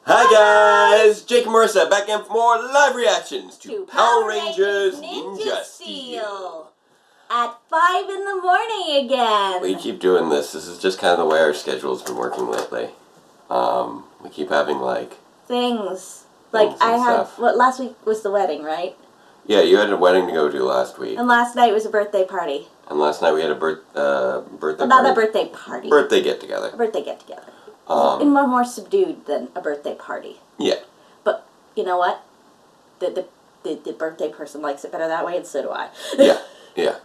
Hi guys! Jake and Marisa back in for more live reactions to Power Rangers Ninja Steel. At 5 in the morning again. We keep doing this. This is just kind of the way our schedule's been working lately. We keep having things. Like I had, last week was the wedding, right? Yeah, you had a wedding to go to last week. And last night was a birthday party. And last night we had a birthday Not a birthday party. Birthday get-together. A birthday get-together. And more subdued than a birthday party. Yeah. But you know what? The birthday person likes it better that way, and so do I. Yeah, yeah.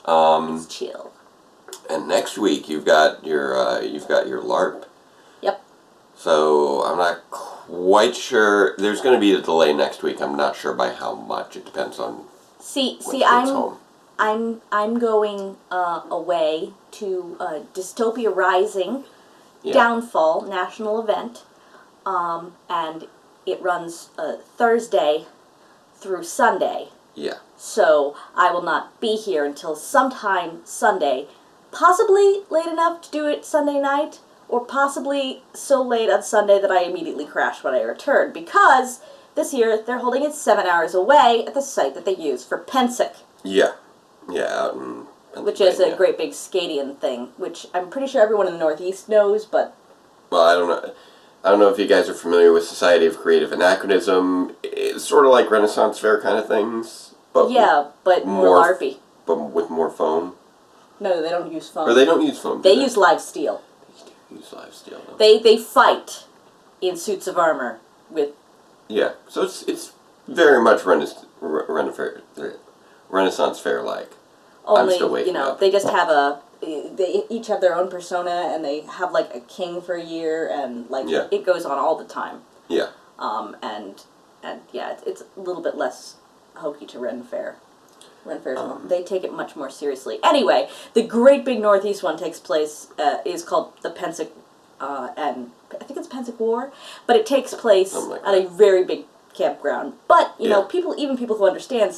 It's chill. And next week you've got your LARP. Yep. So I'm not quite sure. There's going to be a delay next week. I'm not sure by how much. It depends on. I'm going away to Dystopia Rising. Yeah. Downfall national event, and it runs Thursday through Sunday. Yeah. So I will not be here until sometime Sunday, possibly late enough to do it Sunday night, or possibly so late on Sunday that I immediately crash when I return, because this year they're holding it 7 hours away at the site that they use for Pensick. Yeah. Yeah, out in which is a great big Scadian thing, which I'm pretty sure everyone in the Northeast knows, but... Well, I don't know. I don't know if you guys are familiar with Society of Creative Anachronism. It's sort of like Renaissance Fair kind of things. But yeah, but more LARPy. But with more foam. No, they don't use foam. Or they don't use foam, They use live steel. They use live steel. They fight in suits of armor with... Yeah, so it's very much Renaissance Fair-like. Only, you know, they just have they each have their own persona, and they have, like, a king for a year, and, like, yeah. It goes on all the time. Yeah. And yeah, it's a little bit less hokey to Ren Fair. Ren Fair's they take it much more seriously. Anyway, the great big Northeast one takes place, is called the Pensick, and I think it's Pensick War, but it takes place at a very big campground. But, you know, even people who understand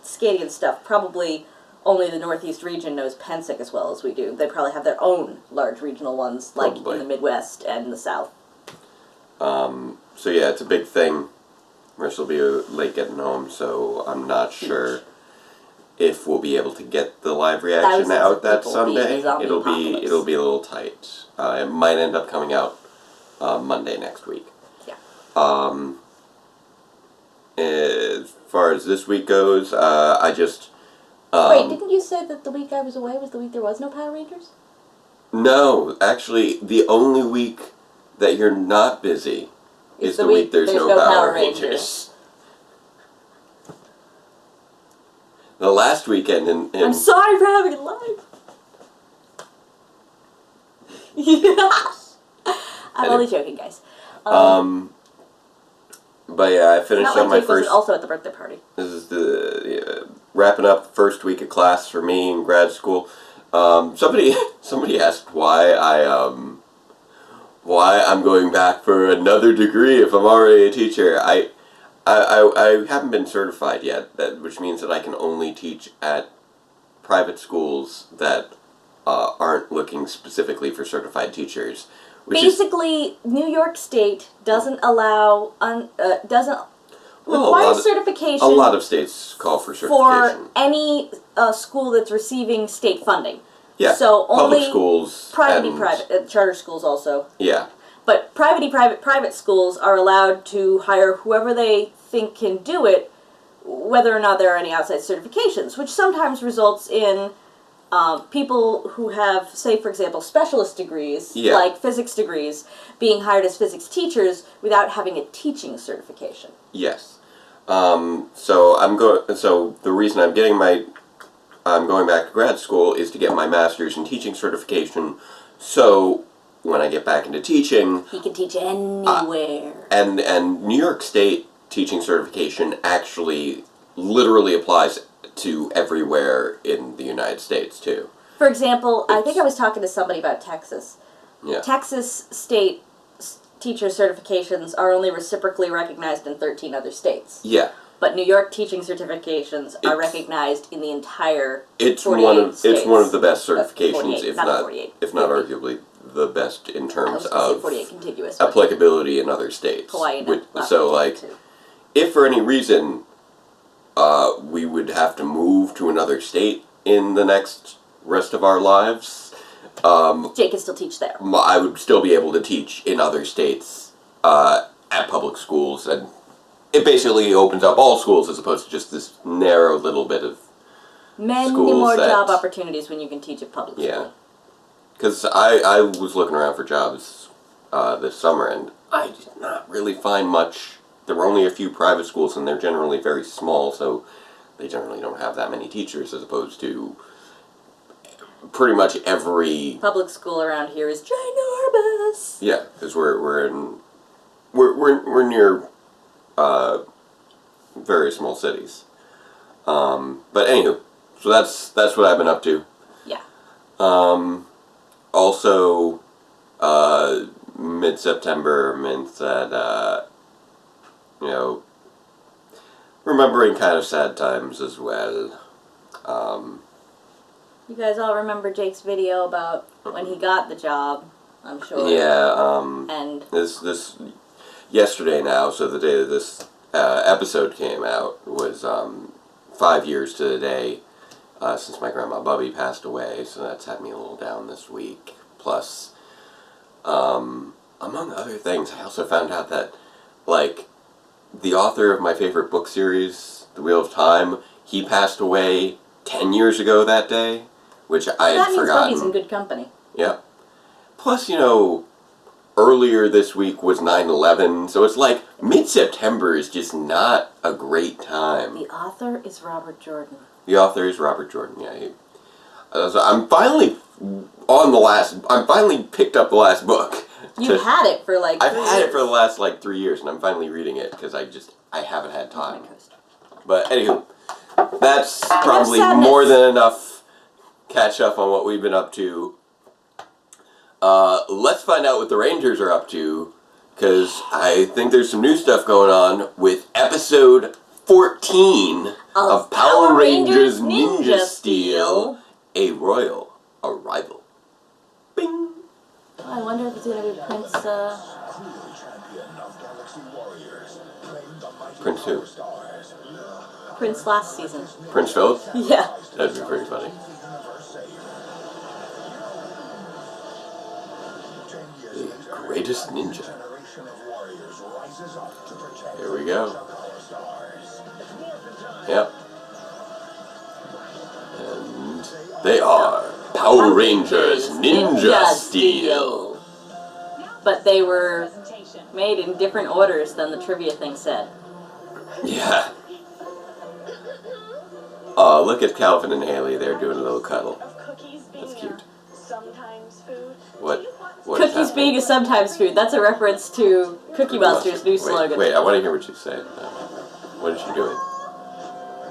Scadian stuff probably... Only the Northeast region knows Pensick as well as we do. They probably have their own large regional ones, like in the Midwest and the South. So yeah, it's a big thing. Marissa will be late getting home, so I'm not sure if we'll be able to get the live reaction out that Sunday. It'll be a little tight. It might end up coming out Monday next week. Yeah. As far as this week goes, I just. Wait, didn't you say that the week I was away was the week there was no Power Rangers? No, actually, the only week that you're not busy is the week there's no Power Rangers. The last weekend in... I'm sorry for having it live. I'm only joking, guys. But yeah, I finished up my first... also at the birthday party. This is the... wrapping up the first week of class for me in grad school. Somebody asked why I'm going back for another degree if I'm already a teacher. I haven't been certified yet, which means that I can only teach at private schools that aren't looking specifically for certified teachers. Basically, New York State doesn't allow requires certification. A lot of states call for certification. For any school that's receiving state funding. Yeah, so only public schools. Private, charter schools also. Yeah. But private schools are allowed to hire whoever they think can do it, whether or not there are any outside certifications, which sometimes results in people who have, say, for example, specialist degrees, like physics degrees, being hired as physics teachers without having a teaching certification. Yes. So the reason I'm going back to grad school is to get my master's in teaching certification. So when I get back into teaching, he can teach anywhere. And New York State teaching certification actually literally applies to everywhere in the United States too. For example, I think I was talking to somebody about Texas. Yeah. Texas state teacher certifications are only reciprocally recognized in 13 other states. Yeah. But New York teaching certifications are recognized in the entire It's 48 one of states. It's one of the best certifications, 48, if not arguably the best in I terms was gonna say of 48 contiguous. But applicability in other states. Hawaii. So, like, if for any reason we would have to move to another state in the next rest of our lives, Jake can still teach there. I would still be able to teach in other states at public schools, and it basically opens up all schools as opposed to just this narrow little bit of Many schools more that, job opportunities when you can teach at public school. Yeah. Because I was looking around for jobs this summer, and I did not really find much. There were only a few private schools, and they're generally very small, so they generally don't have that many teachers, as opposed to pretty much every Public school around here is ginormous. Yeah, because we're near very small cities. But anywho, so that's what I've been up to. Yeah. Also, mid-September meant that, remembering kind of sad times as well. You guys all remember Jake's video about when he got the job, I'm sure. Yeah, and this yesterday now, so the day that this episode came out was 5 years to the day since my grandma Bubby passed away, so that's had me a little down this week. Plus, among other things, I also found out that, like, the author of my favorite book series, The Wheel of Time, he passed away 10 years ago that day, which I had forgotten. That means Bubby's in good company. Yep. Plus, earlier this week was 9/11, so it's like mid-September is just not a great time. The author is Robert Jordan. The author is Robert Jordan, yeah. So I'm finally I finally picked up the last book. You've had it for like 3 years. I've had it for the last 3 years, and I'm finally reading it because I haven't had time. But anywho, that's probably more than enough catch up on what we've been up to. Let's find out what the Rangers are up to, because I think there's some new stuff going on with episode 14 of Power Rangers Ninja Steel, A Royal Arrival. Bing! Oh, I wonder if it's going to be Prince, Prince who? Prince last season. Prince Philip? Yeah. That'd be pretty funny. The greatest ninja. Here we go. Yep. And they are Power Rangers Ninja Steel. But they were made in different orders than the trivia thing said. Yeah. Oh, look at Calvin and Haley. They're doing a little cuddle. That's cute. What Cookies being a sometimes food. That's a reference to Cookie Monster's new slogan. Wait, I want to hear what you say. What is she doing?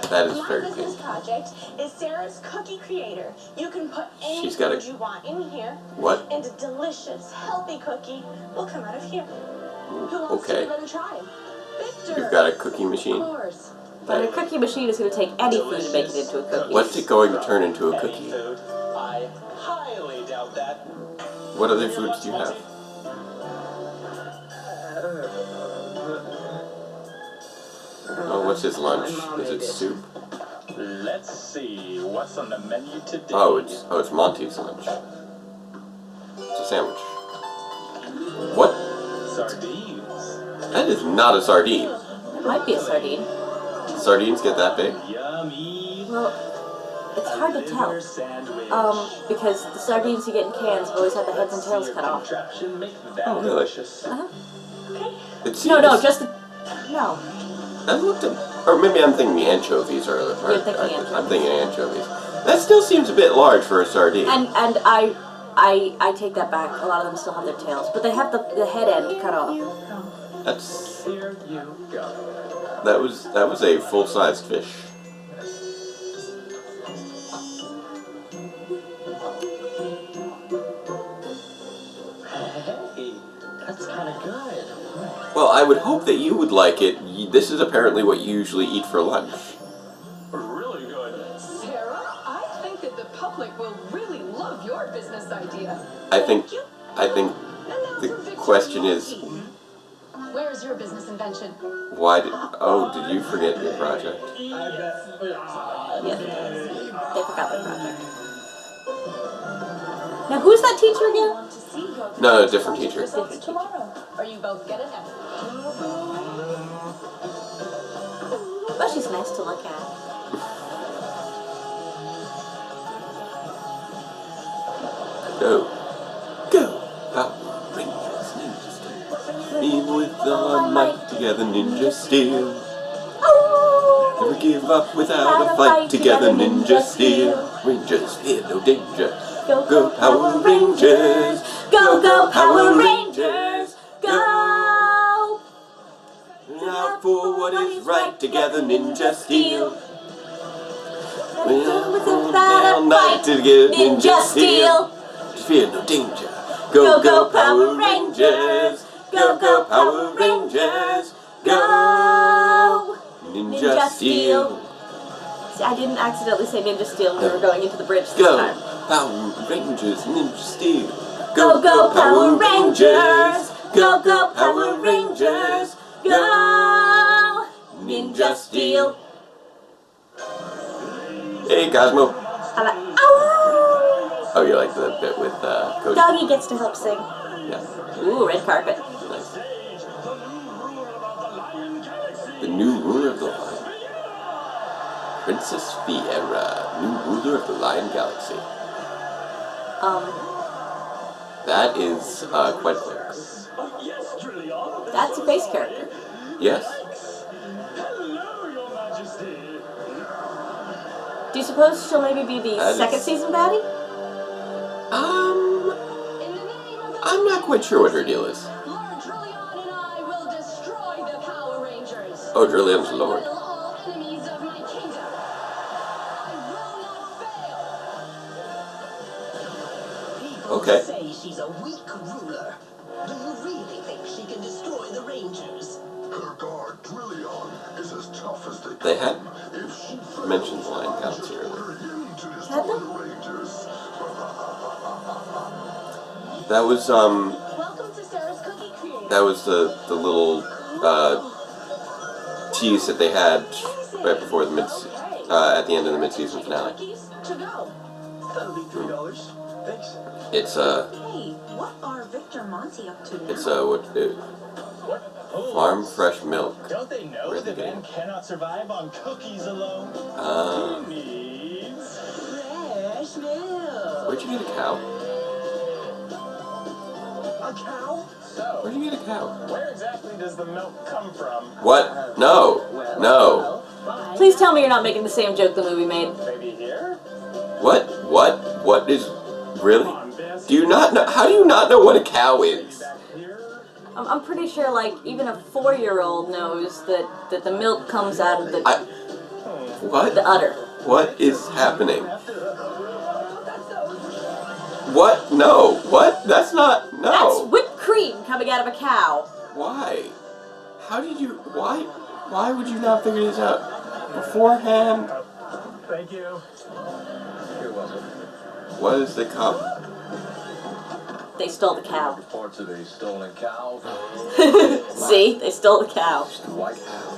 That is very pink. This project is Sarah's Cookie Creator. You can put any food you want in here. What? And a delicious, healthy cookie will come out of here. Who wants Okay. to give it a try? Victor. You've got a cookie machine? Of course. But a cookie machine is going to take any food and make it into a cookie. What's it going to turn into a cookie? I highly doubt that. What other foods do you have? Oh, what's his lunch? Is it soup? Let's see what's on the menu today. Oh, it's Monty's lunch. It's a sandwich. What? Sardines. That is not a sardine. It might be a sardine. Sardines get that big? Yummy. Well, it's hard to tell. Liver sandwich. Because the sardines you get in cans have always had the heads and tails cut off. Contraption make that Oh, really? delicious. No. That looked or maybe I'm thinking anchovies You're thinking anchovies. I'm thinking anchovies. That still seems a bit large for a sardine. And I take that back. A lot of them still have their tails, but they have the head end cut off. That's Here you go. that was a full-sized fish. Hey, that's kind of good. Well, I would hope that you would like it. This is apparently what you usually eat for lunch. Really good. Sarah, I think that the public will really love your business idea. I think I think the question is, Where's your business invention? why did... Oh, did you forget your project? Yeah, they forgot their project. Now, who's that teacher again? No, a different teacher. Are you both good enough? But she's nice to look at. Go. Go. Power Rangers, Ninja Steel. Beam with all might, together Ninja Steel. Oh! Never give up without a fight, together Ninja Steel. Rangers, fear no danger. Go, Go Power Rangers. Go, go, Power Rangers. Go! Out for what is right, together Ninja Steel. Without All a night fight, together Ninja Steel. Fear no danger. Go, go, Power Rangers. Go, go, Power Rangers. Go, Ninja Steel. See, I didn't accidentally say Ninja Steel when we were going into the bridge this Go, time. Power Rangers, Ninja Steel. Go, go, Power Rangers. Go, go, Power Rangers. Go, Ninja Steel. Hey, Cosmo. I like, ow! Oh, you like the bit with Cody? Doggy gets to help sing. Yeah, Ooh, red carpet. nice. The new ruler of the Lion. Princess Fiera, new ruler of the Lion Galaxy. That is quite clear. That's a face character. Yes. Do you suppose she'll maybe be the That second is- season baddie? I'm not quite sure what her deal is. Lord Trillion and I will destroy the Power Rangers. Oh, Drillion's Lord. Kill all enemies of my kingdom. I will not fail. Okay. Say she's a weak ruler. Do you really think she can destroy the Rangers? Her guard, Trillion, is as tough as They had If she mentioned the Lion Galaxy earlier. order him to Had destroy they? the Rangers. That was Welcome to Sarah's Cookie Creator. that was the little tease that they had right before the at the end of the mid-season finale. Cookies to go. That'll be $3. Thanks. It's Hey, what are Victor Monty up to now? it's farm fresh milk. Don't they know Where are they that man getting? cannot survive on cookies alone? He needs Fresh milk. Where'd you get a cow? a cow. So, Where'd you get a cow? where exactly does the milk come from? What? No. No. Please tell me you're not making the same joke the movie made. Maybe here? What? What is really? Come on, Bess. Do you not know? How do you not know what a cow is? Back here? I'm pretty sure, like, even a 4-year-old knows that the milk comes out of the What? udder. What is happening? What? No. What? That's not. That's No. whipped cream coming out of a cow. Why? How did you? Why? Why would you not figure this out beforehand? Thank you. You're welcome. What is the cup? They stole the cow. Reports of a stolen cow, See? They stole the cow. white cow,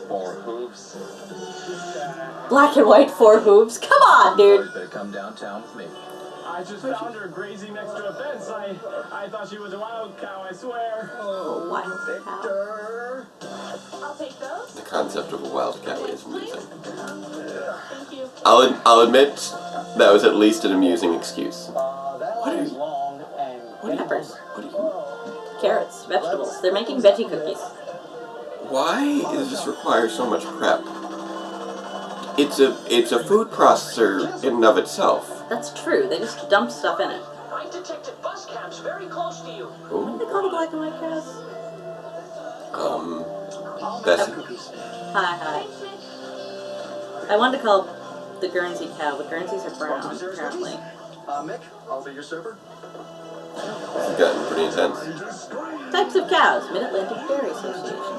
4 hooves. Black and white 4 hooves. Come on, dude. Boys better come downtown with me. I just found her grazing next to a fence. I thought she was a wild cow, I swear. Oh, wild cow. Victor. I'll take those. The concept of a wild cow is amusing. Thank you. I'll admit that was at least an amusing excuse. That What are one's you- long and Peppers. What do you? Carrots. Vegetables. They're making veggie cookies. Why does this require so much prep? It's a food processor in and of itself. That's true. They just dump stuff in it. I detected bus cabs very close to you. What do they call the black and white cows? Bessie. Hi. I wanted to call the Guernsey cow, but Guernseys are brown, apparently. Mick, I'll be your server. This has gotten pretty intense. Types of cows. Mid-Atlantic Dairy Association.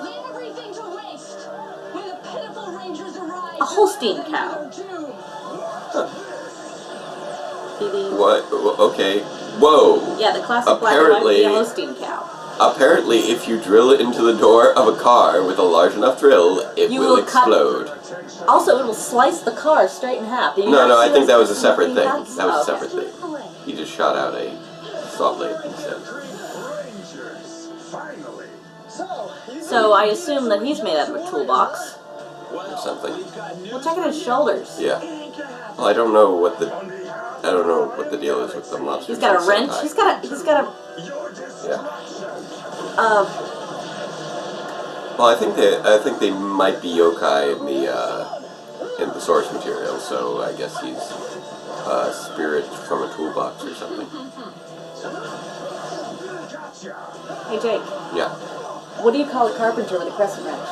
Leave everything to waste. When the pitiful Rangers arrive, A Holstein cow. their doom. What? Okay. Whoa. Yeah, the classic black and white Apparently- Holstein cow. Apparently, if you drill it into the door of a car with a large enough drill, it You will will cut- explode. Also, it will slice the car straight in half. Did you No, not I see think those that was a custom separate thing. cuts? That was a Oh, okay. separate thing. He just shot out a saw blade instead. Rangers, finally. So I assume that he's made out of a toolbox. Or something. Well, check out his shoulders. Yeah. Well, I don't know what the deal is with the monsters. He's got a and wrench. Sentai. He's got a Yeah. uh, Well, I think they might be yokai in the source material. So I guess he's a spirit from a toolbox or something. hey Jake, Yeah. what do you call a carpenter with a crescent wrench?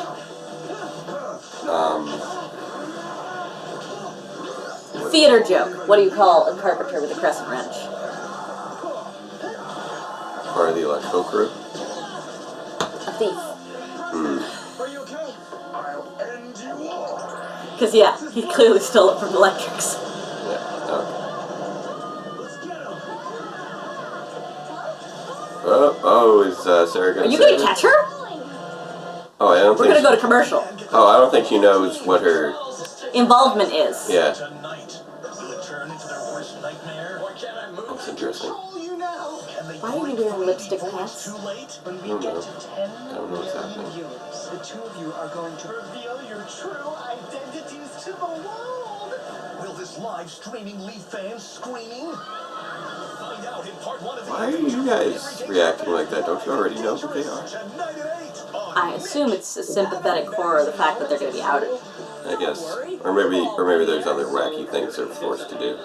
Theater joke. What do you call a carpenter with a crescent wrench? Part of the electrical crew. A thief. Are you okay? I'll end you all. Because, yeah, he clearly stole it from electrics. Yeah. Okay. Is Sarah gonna? Are you say going to it? catch her? Oh, I don't We're think. going to go to commercial. Oh, I don't think she knows what her. Involvement is. Yeah. Tonight, will it turn into their worst nightmare? Or can I move? That's interesting. You know. Can they Why are you wearing lipstick pants? too late? I don't know. I don't know what's happening. The two of you are going to reveal your true identities to the world. Will this live streaming leave fans screaming? Find out in part 1 of the Why are you guys reacting like that? Don't you already know who they are? tonight at 8 on I assume it's a sympathetic horror of the fact that they're going to be outed. I guess, or maybe there's other wacky things they're forced to do.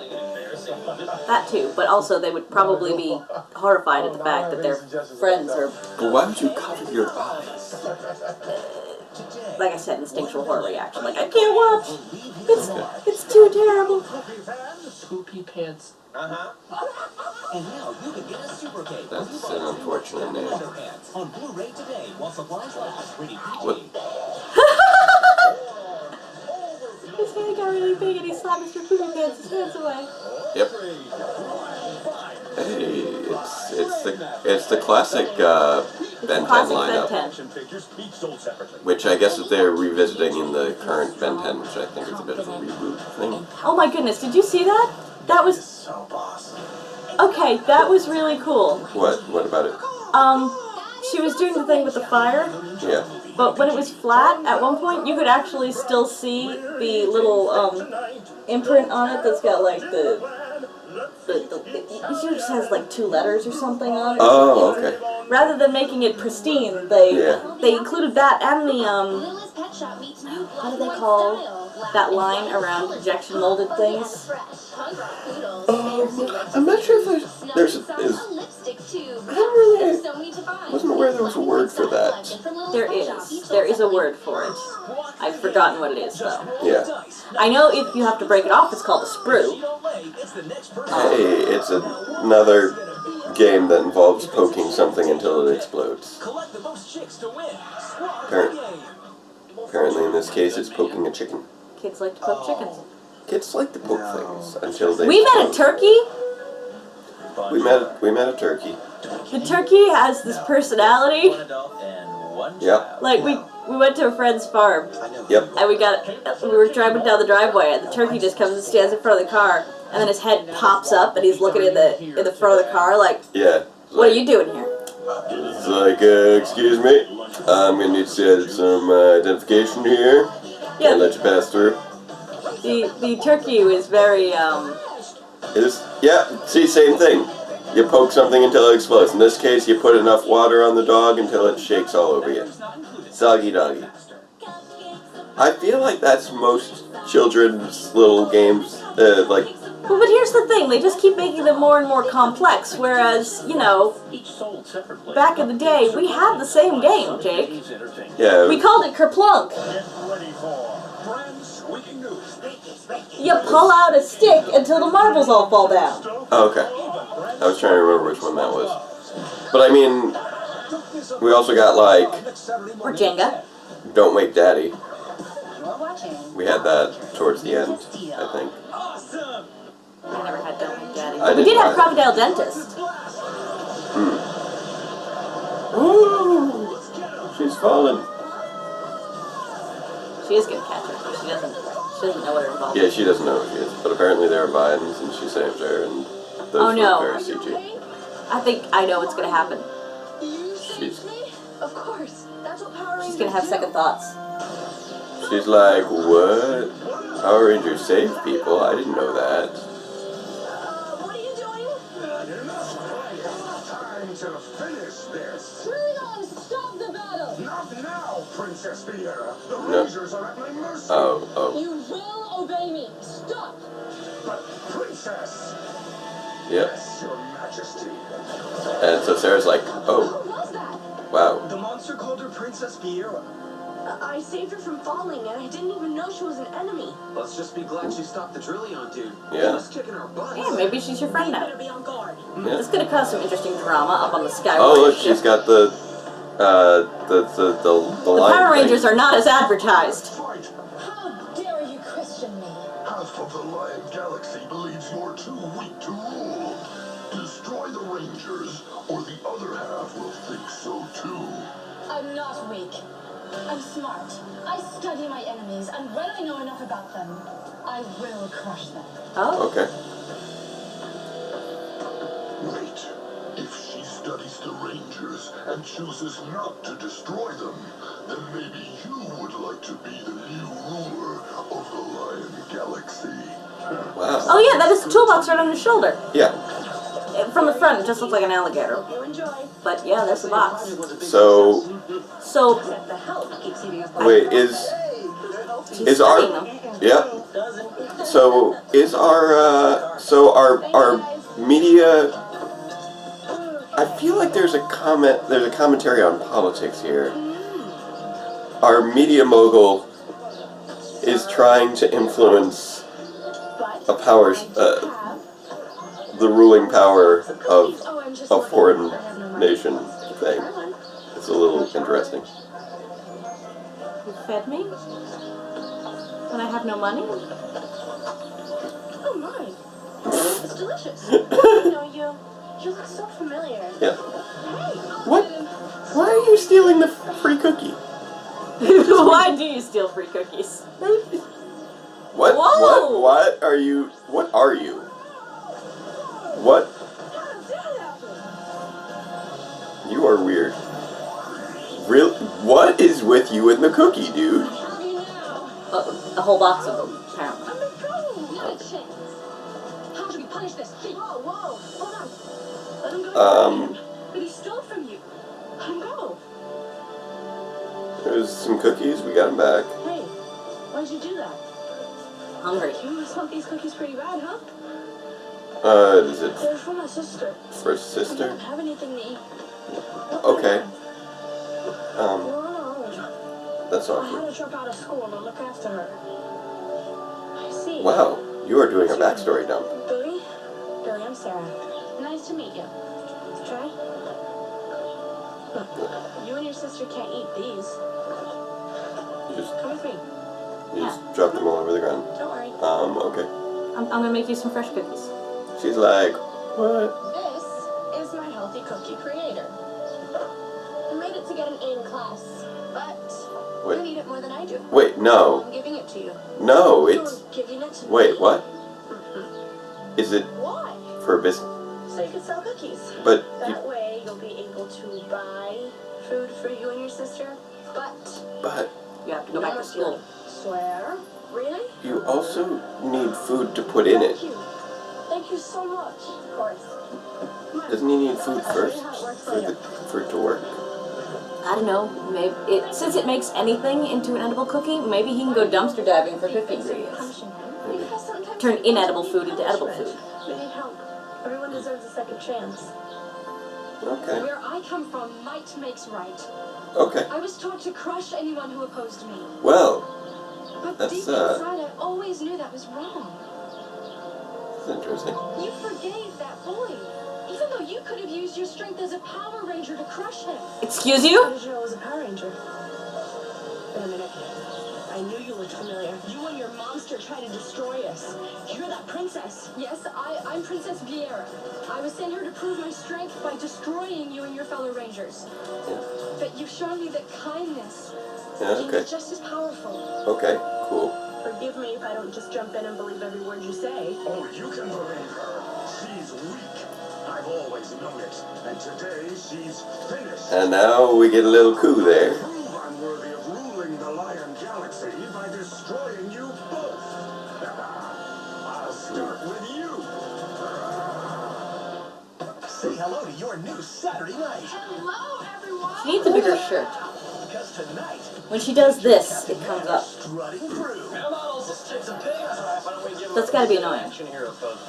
That too, but also they would probably be horrified at the fact that their friends are, But why would you cover your eyes? like I said, instinctual horror reaction. Like, I can't watch. It's too terrible. Poopy pants. And now you can get a super cake. That's an unfortunate name. Underpants on Blu-ray today while supplies last. Pretty What? His hand got really big and he slapped Mr. Poopy Pants' hands away. Yep. Hey, it's the classic Ben 10 Classic lineup, Ben 10. Action figures, each sold separately. which I guess that they're revisiting in the current Ben 10, which I think is a bit of a reboot thing. Oh my goodness, did you see that? That was, So boss. okay, that was really cool. What? What about it? She was doing the thing with the fire, Yeah. but when it was flat, at one point you could actually still see the little imprint on it that's got like the it usually just has like 2 letters or something on it. Oh, okay. Rather than making it pristine, they included that and the What do they call that line around injection molded things? I'm not sure if there's I wasn't aware there was a word for that. There is a word for it. I've forgotten what it is though. Yeah. I know if you have to break it off, it's called a sprue. Hey, it's another game that involves poking something until it explodes. collect the most chicks to win. Apparently, in this case, it's poking a chicken. Kids like to poke chickens. Kids like to poke things until they. We met a explode. turkey. We met a turkey. The turkey has this personality. One adult and one Yep. child. Like we went to a friend's farm Yep. and we were driving down the driveway and the turkey just comes and stands in front of the car and then his head pops up and he's looking in the front of the car like, Yeah. what are you doing here? It's like, excuse me, I'm gonna need to set some identification here. Yeah. And let you pass through. The turkey was very See, same thing. You poke something until it explodes. In this case, you put enough water on the dog until it shakes all over you. Soggy doggy. I feel like that's most children's little games, like. Well, but here's the thing, they just keep making them more and more complex, whereas, you know, Each sold separately. back in the day, we had the same game, Jake. Yeah. We called it Kerplunk. Get ready for brand squeaking news. You pull out a stick until the marbles all fall down. Oh, okay. I was trying to remember which one that was. But I mean, we also got like Or Jenga. Don't Wake Daddy. We had that towards the end, I think. I never had Don't Wake Daddy. many. I But we didn't did have know. Crocodile Dentist. Ooh, she's fallen. She is gonna catch her. She doesn't know what her involvement Yeah, is. she doesn't know who she is. But apparently there are vines, and she saves her, and those Oh, no. look very CG. I think I know what's gonna happen. You saved me? Of course. That's what Power Rangers She's gonna have do. second thoughts. She's like, what? Power Rangers save people? I didn't know that. What are you doing? Time to finish this. Turn on, stop the battle. Not now, Princess Vieira. The No. Rangers are at my mercy. Oh. You will obey me. Stop. But Princess. Yep. Yes, Your Majesty. And so Sarah's like, oh, What was that? wow. The monster called her Princess Vieira. I saved her from falling, and I didn't even know she was an enemy. Let's just be glad she stopped the Trillion dude. Yeah. He was kicking our butts. Yeah, maybe she's your friend You now. better be on guard. Yeah. This could have caused some interesting drama up on the Skyway. Oh, look, ship. she's got the The line Power thing. Rangers are not as advertised. Fight. How dare you question me? Half of the Lion Galaxy believes you're too weak to rule. Destroy the Rangers, or the other half will think so too. I'm not weak. I'm smart. I study my enemies, and when I know enough about them, I will crush them. Oh. Okay. Wait. If she studies the Rangers and chooses not to destroy them, then maybe you would like to be the new ruler of the Lion Galaxy. Wow. Oh yeah, that is the toolbox right on his shoulder. Yeah. From the front, it just looks like an alligator. You enjoy. But yeah, there's the box. So, So, Except the help keeps eating us. wait, she's is our studying them. yeah? So is our media? I feel like there's a commentary on politics here. Our media mogul is trying to influence a power, the ruling power of a foreign nation thing. It's a little interesting. You fed me? When I have no money? Oh my. It's delicious. You know, you look so familiar. Yeah. What? Why are you stealing the free cookie? Why do you steal free cookies? What? Whoa! What are you? What are you? What? You are weird. Really? What is with you and the cookie, dude? A whole box of them, apparently. Not a chance. How should we punish this? Whoa, hold on. Let him go. But he stole from you. Let him go. There's some cookies. We got them back. Hey, why'd you do that? Hungry. You must want these cookies pretty bad, huh? Is it They're for my sister. for I sister? don't have anything to eat. Okay. No. That's I had awkward. to drop out of school to look after her. I see. Wow, you are doing a backstory dump. Billy, I'm Sarah. Nice to meet you. Try. You and your sister can't eat these. You just Come with me. drop them all over the ground. Don't worry. Okay. I'm gonna make you some fresh cookies. She's like, what? This is my healthy cookie creator. I made it to get an A in class, but Wait. you need it more than I do. Wait, no. I'm giving it to you. No, it's... You're giving it to me. Wait, what? Is it Why? for a business? So you can sell cookies. But That way you'll be able to buy food for you and your sister, but You have to go back to school. Swear? Really? you also need food to put in it. Thank you. Thank you so much. Of course. Come on. Doesn't he need food I'll show you first how it works for later. it to work? I don't know. Maybe since it makes anything into an edible cookie, maybe he can go dumpster diving for cookie ingredients. Punishing him? Because sometimes Turn people inedible need food into edible punishment. food. We need help. Everyone deserves a second chance. Okay. Where I come from, might makes right. Okay. I was taught to crush anyone who opposed me. Well, But That's, deep inside, I always knew that was wrong. that's interesting. You forgave that boy, even though you could have used your strength as a Power Ranger to crush him. Excuse How you? did you know I was a Power Ranger? Wait a minute. I knew you looked familiar. You and your monster monster trying to destroy us. You're that princess. Yes, I'm Princess Vieira. I was sent here to prove my strength by destroying you and your fellow rangers. But you've shown me that kindness is just as powerful. Okay, cool. Forgive me if I don't just jump in and believe every word you say. Oh, you can believe her. She's weak. I've always known it. And today, she's finished. And now we get a little coup there. Prove I'm worthy of ruling the Lion Galaxy by destroying you both. I'll start with you. Say hello to your new Saturday night. Hello, everyone! She needs a bigger shirt. Because tonight, When she does this, it comes up. strutting through. That's gotta be annoying.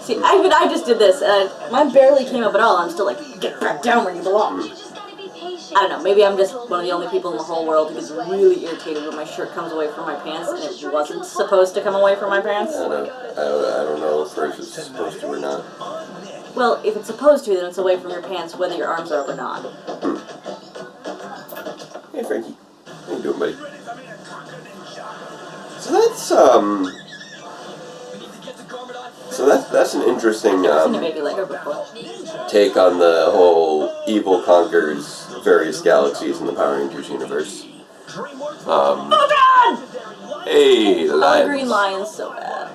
See, I just did this, and mine barely came up at all. I'm still like, get back down where you belong. You just gotta be patient. I don't know, maybe I'm just one of the only people in the whole world who gets really irritated when my shirt comes away from my pants, and it wasn't supposed to come away from my pants. I don't know if it's supposed to or not. Well, if it's supposed to, then it's away from your pants whether your arms are up or not. Hey, Frankie. How you doing, buddy? So that's an interesting I've seen a baby Lego before. take on the whole evil conquers various galaxies in the Power Rangers universe. Oh God! Hey, Oh, lions. green lions, so bad.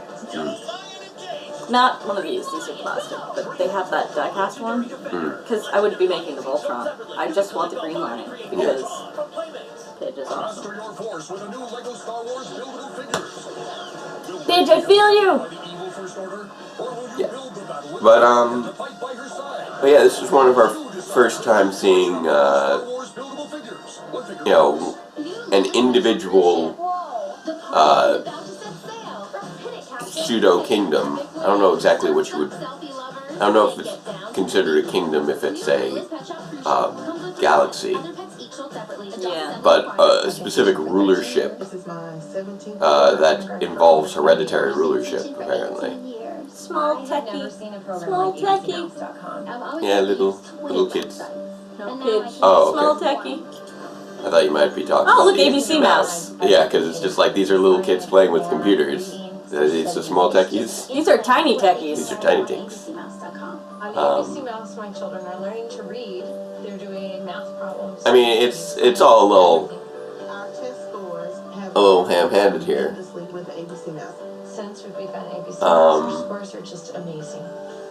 Not one of these are plastic, but they have that die-cast one. Because I wouldn't be making the Voltron. I just want the green lion, because Pidge is awesome. Pidge, I feel you! Yeah. But yeah, this was one of our first time seeing, you know, an individual, pseudo kingdom. I don't know exactly what you would. I don't know if it's considered a kingdom if it's a galaxy, Yeah. but a specific rulership that involves hereditary rulership, apparently. Small techie. Small techie. Yeah, little kids. No, Pidge. Oh, Small okay. techie. I thought you might be talking Oh, about look, the ABC Mouse. Yeah, because it's just like these are little kids playing with computers. These are small techies. These are tiny These techies. are tiny things. On ABC Mouse, my children are learning to read. They're doing math problems. I mean, it's all a little ham-handed here. Since we've begun ABC Mouse, our scores are just amazing.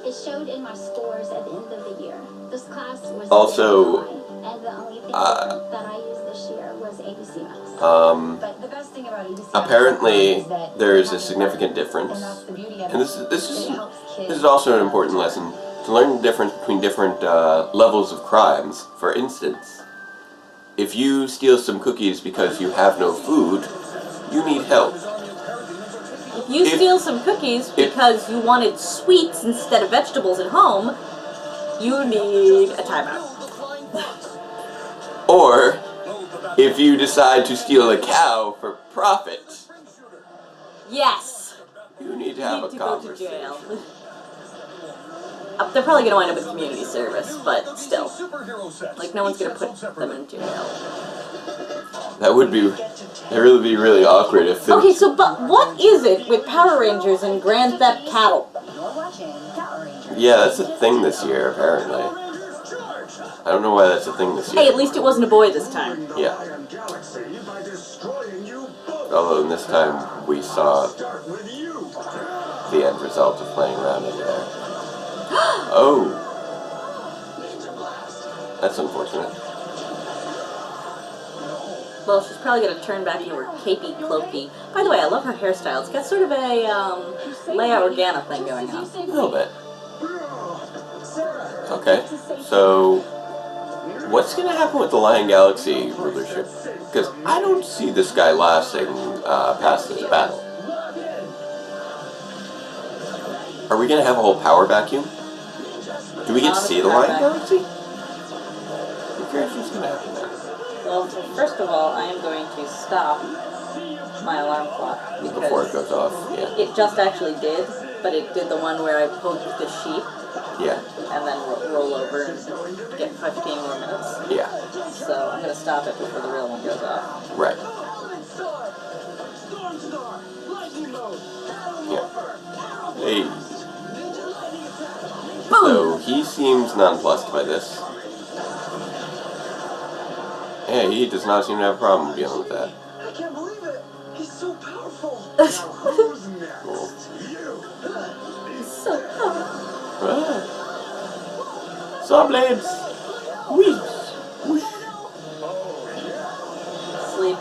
It showed in my scores at the end of the year. This class was Also, and the only thing that I used this year was ABC Mouse. But the best thing about ABC apparently there is a significant difference, and this is also an important lesson to learn the difference between different levels of crimes. For instance, if you steal some cookies because you have no food, you need help. If you steal some cookies because you wanted sweets instead of vegetables at home, you need a timeout. Or if you decide to steal a cow for profit, Yes! you need to You have need a to go to conversation. jail. They're probably going to wind up with community service, but still. Like, no one's going to put them in jail. That would be, really be really awkward if it, Okay, so, but what is it with Power Rangers and Grand Theft Cattle? yeah, that's a thing this year, apparently. I don't know why that's a thing this year. Hey, at least it wasn't a boy this time. Yeah. Although this time we saw the end result of playing around in there. Oh. That's unfortunate. Well, she's probably going to turn back into her capey cloaky. By the way, I love her hairstyle. It's got sort of a Leia Organa thing going on. A little bit. Okay, so what's going to happen with the Lion Galaxy rulership? Because I don't see this guy lasting past this battle. Are we going to have a whole power vacuum? Do we get to see the Lion Galaxy? I'm curious what's going to happen there. Well, first of all, I am going to stop my alarm clock. Before it goes off, yeah. It just actually did, but it did the one where I poked the sheep Yeah, and then roll over and get 15 more minutes. yeah, So I'm going to stop it before the real one goes off. right. Yeah. Hey. So he seems nonplussed by this. Yeah, he does not seem to have a problem dealing with that. I can't believe it. He's so powerful. Who's next? Cool. You. So powerful. Ah. Saw blades. Whoosh. Whoosh. Sleep.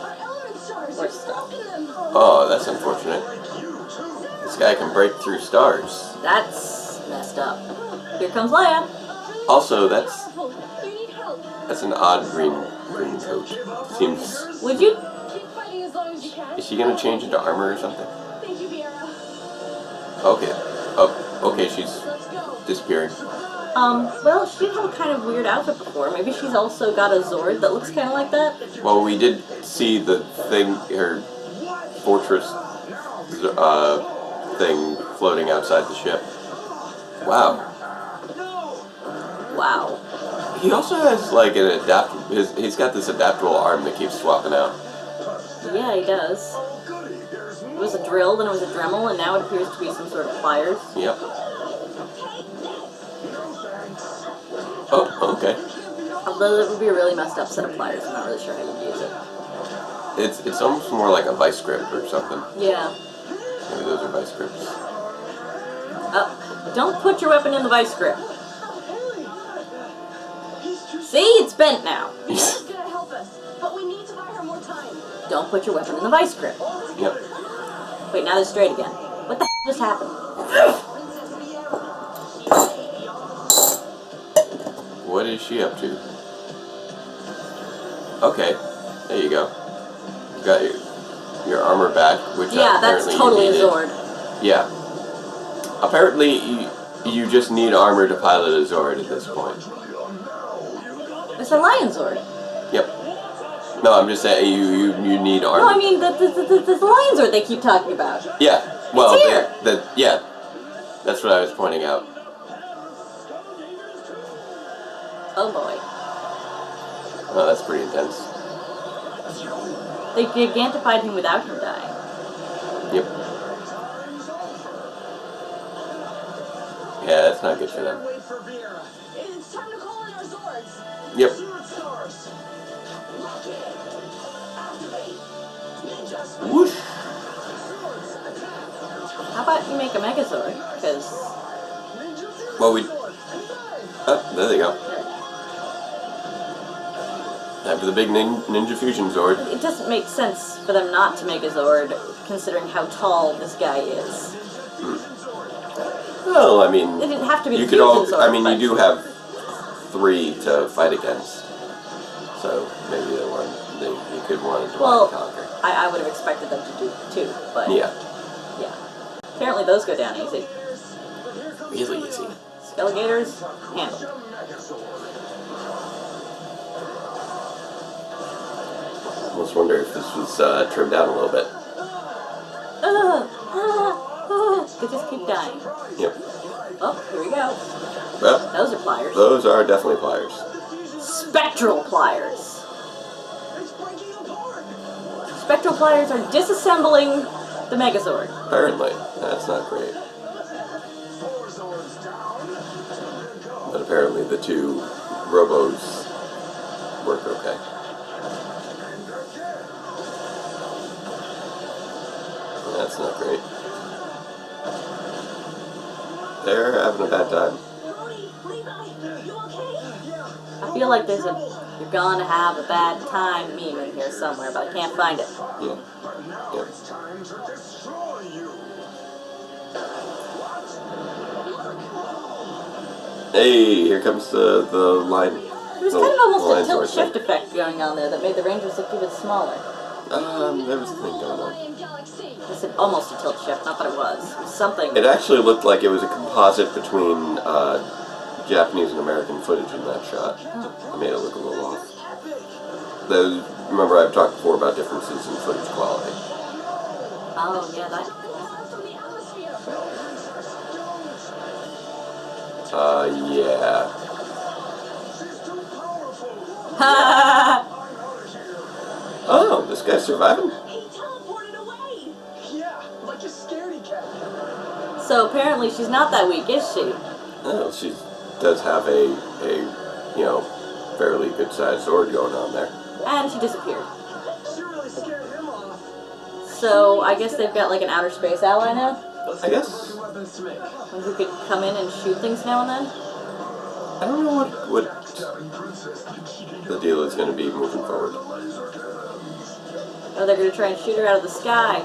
Our element stars, Or you've stuff. broken them. Oh, that's unfortunate. This guy can break through stars. That's messed up. Here comes Leia. Also, that's Powerful. You need help. an odd green coat. Seems. Would you? Keep fighting as long as you can. Is she gonna change into armor or something? Thank you, Viera. Okay. Oh, okay. She's Let's go. disappearing. Well, she did have a kind of weird outfit before. Maybe she's also got a Zord that looks kind of like that. Well, we did see the thing, her fortress, thing floating outside the ship. Wow. Wow. He also has like an he's got this adaptable arm that keeps swapping out. Yeah, he does. It was a drill, then it was a Dremel, and now it appears to be some sort of pliers. Yep. Oh, okay. Although it would be a really messed up set of pliers, I'm not really sure how you'd use it. It's almost more like a vice grip or something. Yeah. Maybe those are vice grips. Don't put your weapon in the vice grip. See, it's bent now. Viera's gonna help us, but we need to buy her more time. Don't put your weapon in the vice grip. Yep. Wait, now they're straight again. What the just happened? What is she up to? Okay, there you go. You got your armor back, which Yeah, that's apparently totally you a needed. Zord. Yeah. Apparently, you just need armor to pilot a Zord at this point. It's a Lion Zord. Yep. No, I'm just saying you need armor. No, I mean the Lion Zord they keep talking about. Yeah. Well, It's here. yeah. That's what I was pointing out. Oh boy. Oh, that's pretty intense. They gigantified him without him dying. Yep. Yeah, that's not good for them. Wait for Viera. It's time to call in our Zords. Yep. Sword stars. Whoosh. How about you make a Megazord? Because Well, oh, there they go. After the big ninja fusion Zord. it doesn't make sense for them not to make a Zord, considering how tall this guy is. Well, I mean, They didn't have to be you the could fusion all. Zord. I mean, you but- do have 3 to fight against, so maybe you could want to Well, conquer. I would have expected them to do 2, but Yeah, yeah. Apparently those go down easy. really easy. Skelegators, handled. Almost wonder if this was trimmed down a little bit. They just keep dying. Yep. Oh, here we go. Well, Those are pliers. those are definitely pliers. Spectral pliers. It's breaking apart. Spectral pliers are disassembling the Megazord. Apparently, that's not great. But apparently, the 2 Robos work okay. That's not great. They're having a bad time. I feel like there's you're gonna have a bad time meme in here somewhere, but I can't find it. Yeah. Yep. Hey, here comes the line. There's kind of almost a tilt shift effect going on there that made the Rangers look even smaller. There was a thing going on. I said almost a tilt shift, not that it was. It was something. It actually looked like it was a composite between Japanese and American footage in that shot. It made it look a little off. Remember, I've talked before about differences in footage quality. Oh, yeah, that. Yeah. Oh, this guy's surviving? Yeah, So apparently she's not that weak, is she? Oh, she does have a fairly good sized sword going on there. And she disappeared. She really scared him off. So I guess they've got like an outer space ally now? I guess. Weapons to make. Who could come in and shoot things now and then? I don't know what the deal is going to be moving forward. Oh, they're going to try and shoot her out of the sky.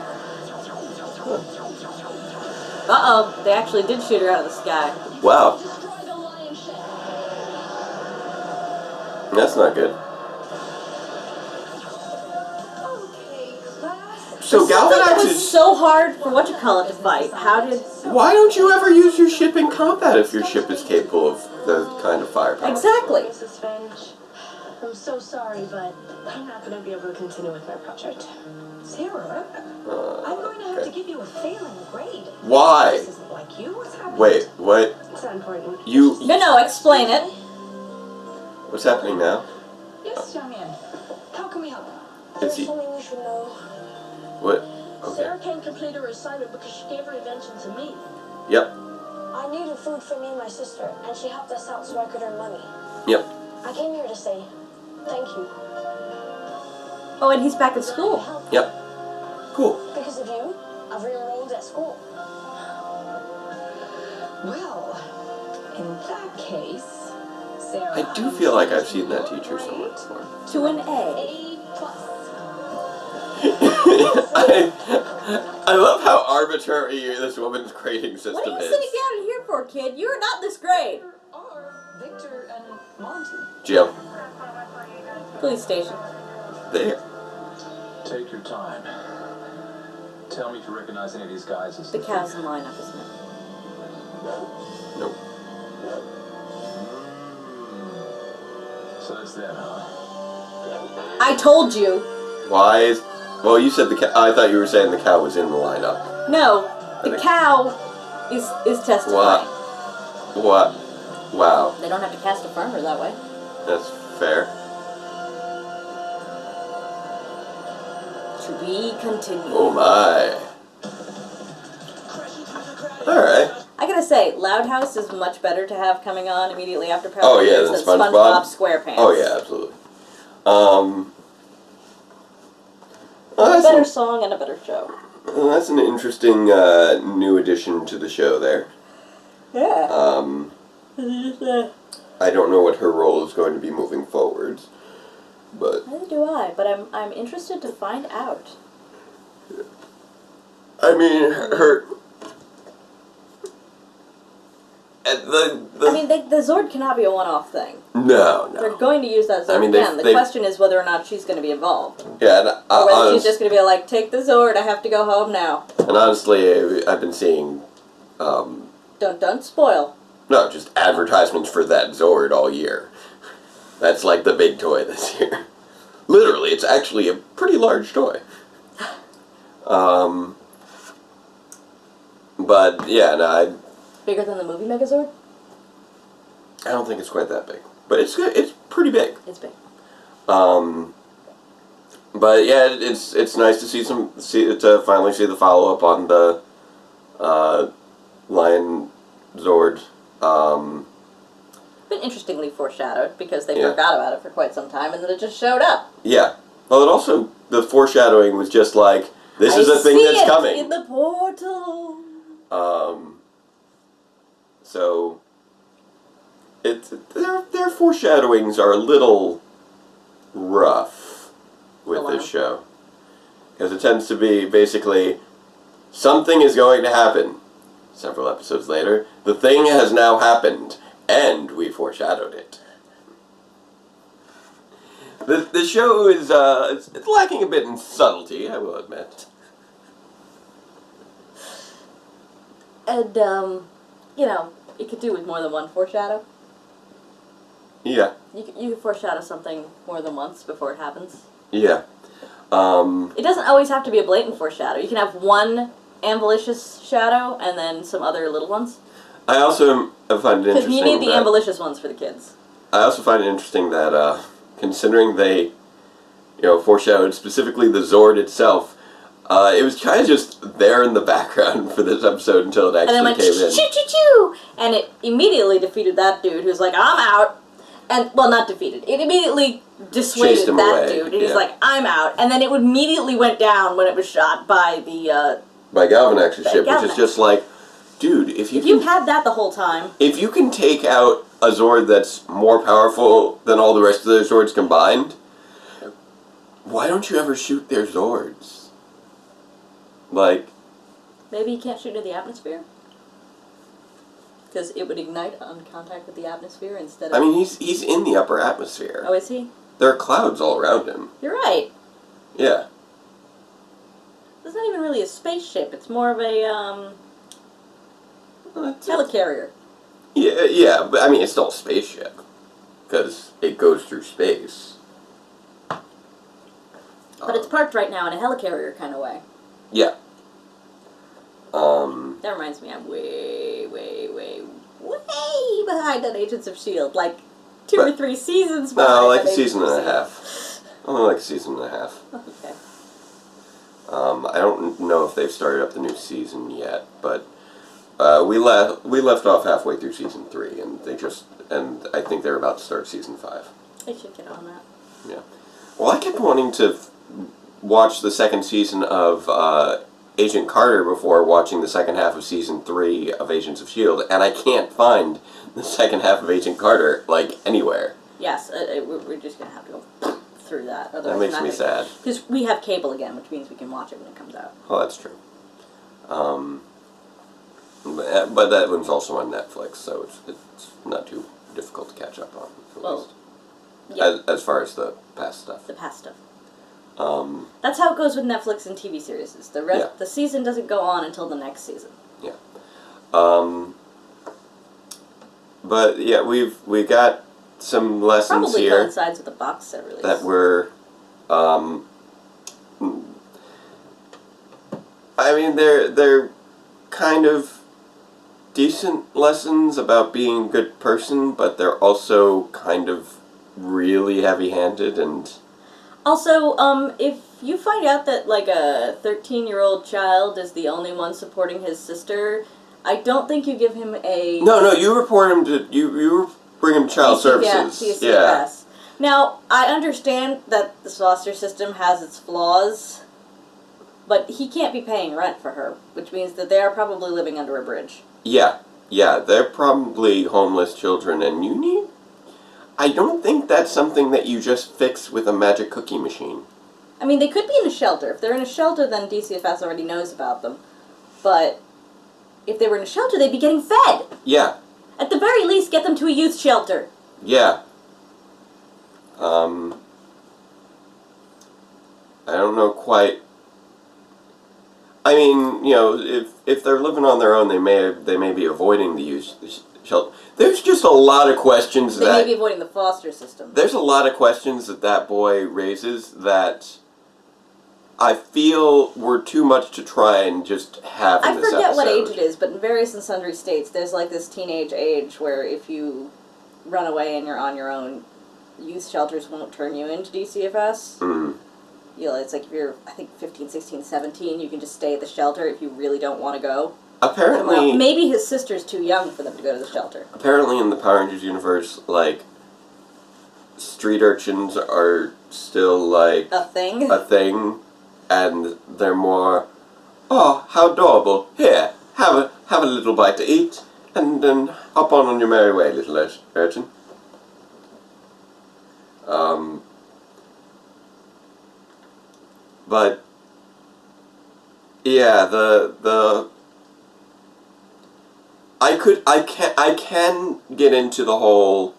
Uh-oh, they actually did shoot her out of the sky. Wow. That's not good. So Galvanax It was is... so hard for whatchamacallit to fight. How did... Why don't you ever use your ship in combat if your ship is capable of the kind of firepower? Exactly. Mrs. Finch, I'm so sorry, but I'm not going to be able to continue with my project. Sarah, I'm going to have to give you a failing grade. Why? This isn't like you. What's happening? Wait, what? It's not important. You... No, explain it. What's happening now? Yes, young man. How can we help? Is he... something you should know. What? Okay. Sarah can't complete her assignment because she gave her invention to me. Yep. I needed food for me and my sister, and she helped us out so I could earn money. Yep. I came here to say thank you. Oh, and he's back at school. Yep. Cool. Because of you, I've re-enrolled at school. Well, in that case, Sarah. I do feel like I've seen that teacher somewhere before. To an A. A+. I love how arbitrary this woman's grading system What are you is. sitting down in here for, kid? You're not this grade. Are Victor and Monty. Jim. Police station. There. Take your time. Tell me if you recognize any of these guys as The cow's in lineup, isn't it? Nope. So that's them, huh? I told you. Why is... Well, you said the cow... I thought you were saying the cow was in the lineup. No, the cow is testifying. What? Wow. They don't have to cast a farmer that way. That's fair. To be continued. Oh my. Alright. I gotta say, Loud House is much better to have coming on immediately after Power Oh yeah, Rangers than than SpongeBob? SquarePants. Oh yeah, absolutely. A Well, better song and a better show. that's an interesting new addition to the show there. Yeah. I don't know what her role is going to be moving forwards, but Neither do I, but I'm interested to find out. I mean her. I mean, the Zord cannot be a one-off thing. No. They're going to use that Zord I mean, again. The question is whether or not she's going to be involved. Yeah, and Or whether she's just going to be like, take the Zord, I have to go home now. And honestly, I've been seeing, Don't spoil. no, just advertisements for that Zord all year. That's like the big toy this year. Literally, it's actually a pretty large toy. But yeah, no, Bigger than the movie Megazord? I don't think it's quite that big, but it's good. It's pretty big. It's big. But yeah, it's nice to finally see the follow up on the Lion Zord. Been interestingly foreshadowed because they Yeah. forgot about it for quite some time and then it just showed up. Yeah. Well, it also the foreshadowing was just like this is a thing see that's it coming. in the portal. So their foreshadowings are a little rough with Oh, wow. this show because it tends to be basically something is going to happen. Several episodes later, the thing has now happened, and we foreshadowed it. The show is it's lacking a bit in subtlety, I will admit. And, it could do with more than one foreshadow. Yeah. You could foreshadow something more than once before it happens. Yeah. It doesn't always have to be a blatant foreshadow. You can have one ambitious shadow and then some other little ones. I also find it Because interesting you need the that- ambitious ones for the kids. I also find it interesting that, considering they, foreshadowed specifically the Zord itself, It was kind of just there in the background for this episode until it actually and then went came choo in. choo choo choo, and it immediately defeated that dude who's like, I'm out. And, well, not defeated. It immediately dissuaded Chased him that away, dude, and he's yeah. like, I'm out. And then it immediately went down when it was shot by the, By Galvanax's ship, which Galvanax. is just like, dude, if you've had that the whole time. if you can take out a Zord that's more powerful than all the rest of their Zords combined, why don't you ever shoot their Zords? Like, Maybe you can't shoot into the atmosphere? Because it would ignite on contact with the atmosphere instead of... I mean, he's in the upper atmosphere. Oh, is he? There are clouds all around him. You're right. Yeah. It's not even really a spaceship. It's more of a, helicarrier. Yeah, but I mean, it's still a spaceship. Because it goes through space. But it's parked right now in a helicarrier kind of way. Yeah. That reminds me, I'm way behind on Agents of S.H.I.E.L.D. Like, 2 or 3 seasons behind. No, like on a Agents season of and a S.H.I.E.L.D. half. Only like a season and a half. Okay. I don't know if they've started up the new season yet, but we left off halfway through season 3, and I think they're about to start season 5. They should get on that. Yeah. Well, I kept wanting to watch the second season of Agent Carter before watching the second half of season 3 of Agents of S.H.I.E.L.D., and I can't find the second half of Agent Carter, like, anywhere. Yes, we're just going to have to go through that. That makes me sad. Because we have cable again, which means we can watch it when it comes out. Oh, that's true. But that one's also on Netflix, so it's not too difficult to catch up on, at least. Yeah. As far as the past stuff. The past stuff. That's how it goes with Netflix and TV series. The season doesn't go on until the next season. Yeah. But yeah, we got some lessons Probably here coincides with the box set release. that were, I mean, they're kind of decent lessons about being a good person, but they're also kind of really heavy-handed and... Also, if you find out that, like, a 13-year-old child is the only one supporting his sister, I don't think you give him a... No, you report him to... You bring him to Child Services. Yeah. Now, I understand that the foster system has its flaws, but he can't be paying rent for her, which means that they are probably living under a bridge. Yeah, they're probably homeless children, and you need... I don't think that's something that you just fix with a magic cookie machine. I mean, they could be in a shelter. If they're in a shelter, then DCFS already knows about them. But if they were in a shelter, they'd be getting fed. Yeah. At the very least, get them to a youth shelter. Yeah. I don't know quite... I mean, you know, if they're living on their own, they may be avoiding the youth shelter. There's just a lot of questions They may be avoiding the foster system. There's a lot of questions that boy raises that I feel were too much to try and just have in this episode. I forget what age it is, but in various and sundry states, there's like this teenage age where if you run away and you're on your own, youth shelters won't turn you into DCFS. Mm. You know, it's like if you're, I think, 15, 16, 17, you can just stay at the shelter if you really don't want to go. Apparently... Well, maybe his sister's too young for them to go to the shelter. Apparently in the Power Rangers universe, like, street urchins are still, like... A thing? A thing, and they're more, oh, how adorable, here, have a little bite to eat, and then hop on your merry way, little urchin. But, yeah, I can get into the whole,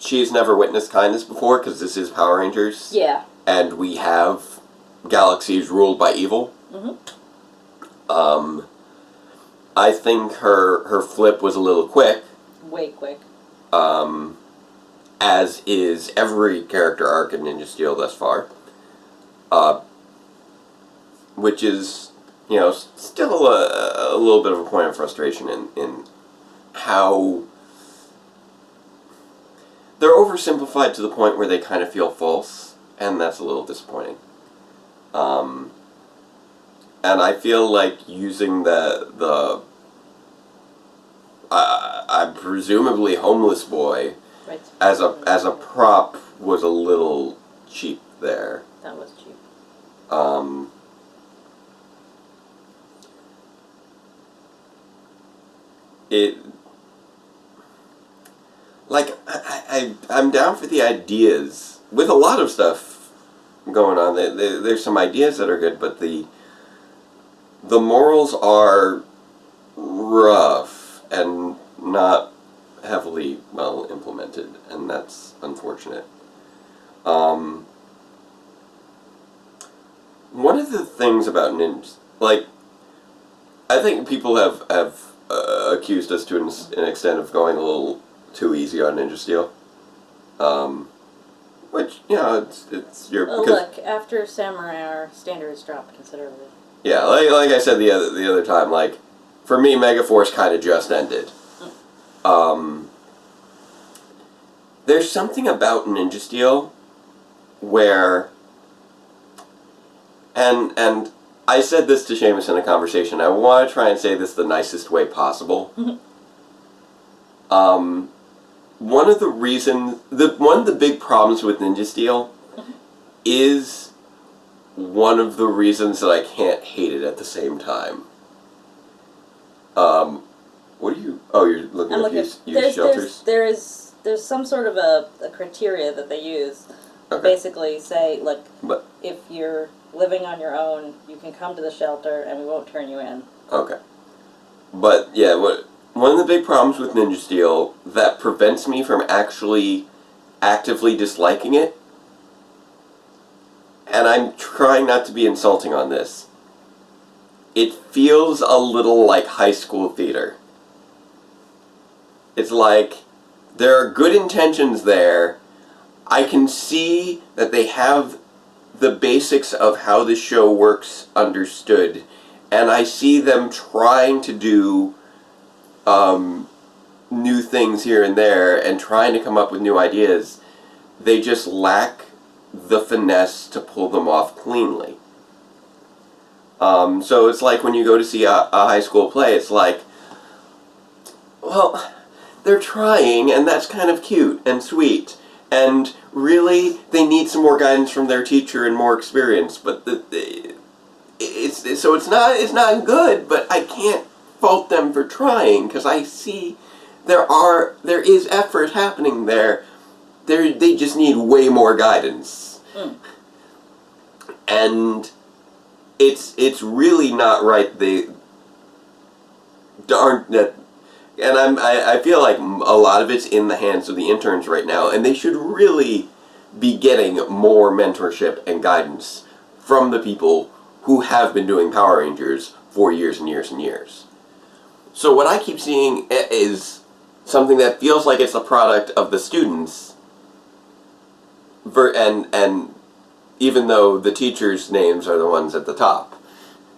she's never witnessed kindness before, because this is Power Rangers. Yeah. And we have galaxies ruled by evil. Mm-hmm. I think her flip was a little quick. Way quick. As is every character arc in Ninja Steel thus far. Which is, you know, still a little bit of a point of frustration in how they're oversimplified to the point where they kind of feel false, and that's a little disappointing. I feel like using the presumably homeless boy Right. as a prop was a little cheap there. That was cheap. It like I'm down for the ideas with a lot of stuff going on. There's some ideas that are good, but the morals are rough and not heavily well implemented, and that's unfortunate. One of the things about ninjas, like, I think people have accused us to an extent of going a little too easy on Ninja Steel. Which, you know, it's your... Well, look, after Samurai, our standards dropped considerably. Yeah, like I said the other time, like, for me, Megaforce kind of just ended. There's something about Ninja Steel where... And I said this to Seamus in a conversation. I want to try and say this the nicest way possible. One of the reasons... one of the big problems with Ninja Steel is one of the reasons that I can't hate it at the same time. What are you... Oh, you're looking at used shelters? There's some sort of a criteria that they use. Okay. Basically say, like, But, if you're living on your own, you can come to the shelter and we won't turn you in. okay. But, yeah, one of the big problems with Ninja Steel that prevents me from actually actively disliking it, and I'm trying not to be insulting on this, it feels a little like high school theater. It's like, there are good intentions there. I can see that they have the basics of how the show works understood, and I see them trying to do new things here and there and trying to come up with new ideas. They just lack the finesse to pull them off cleanly. So it's like when you go to see a high school play, it's like, well, they're trying, and that's kind of cute and sweet. And really, they need some more guidance from their teacher and more experience. But it's not good. But I can't fault them for trying, because I see there is effort happening there. They just need way more guidance. And it's really not right. They aren't that. And I feel like a lot of it's in the hands of the interns right now, and they should really be getting more mentorship and guidance from the people who have been doing Power Rangers for years and years and years. So what I keep seeing is something that feels like it's a product of the students, and even though the teachers' names are the ones at the top.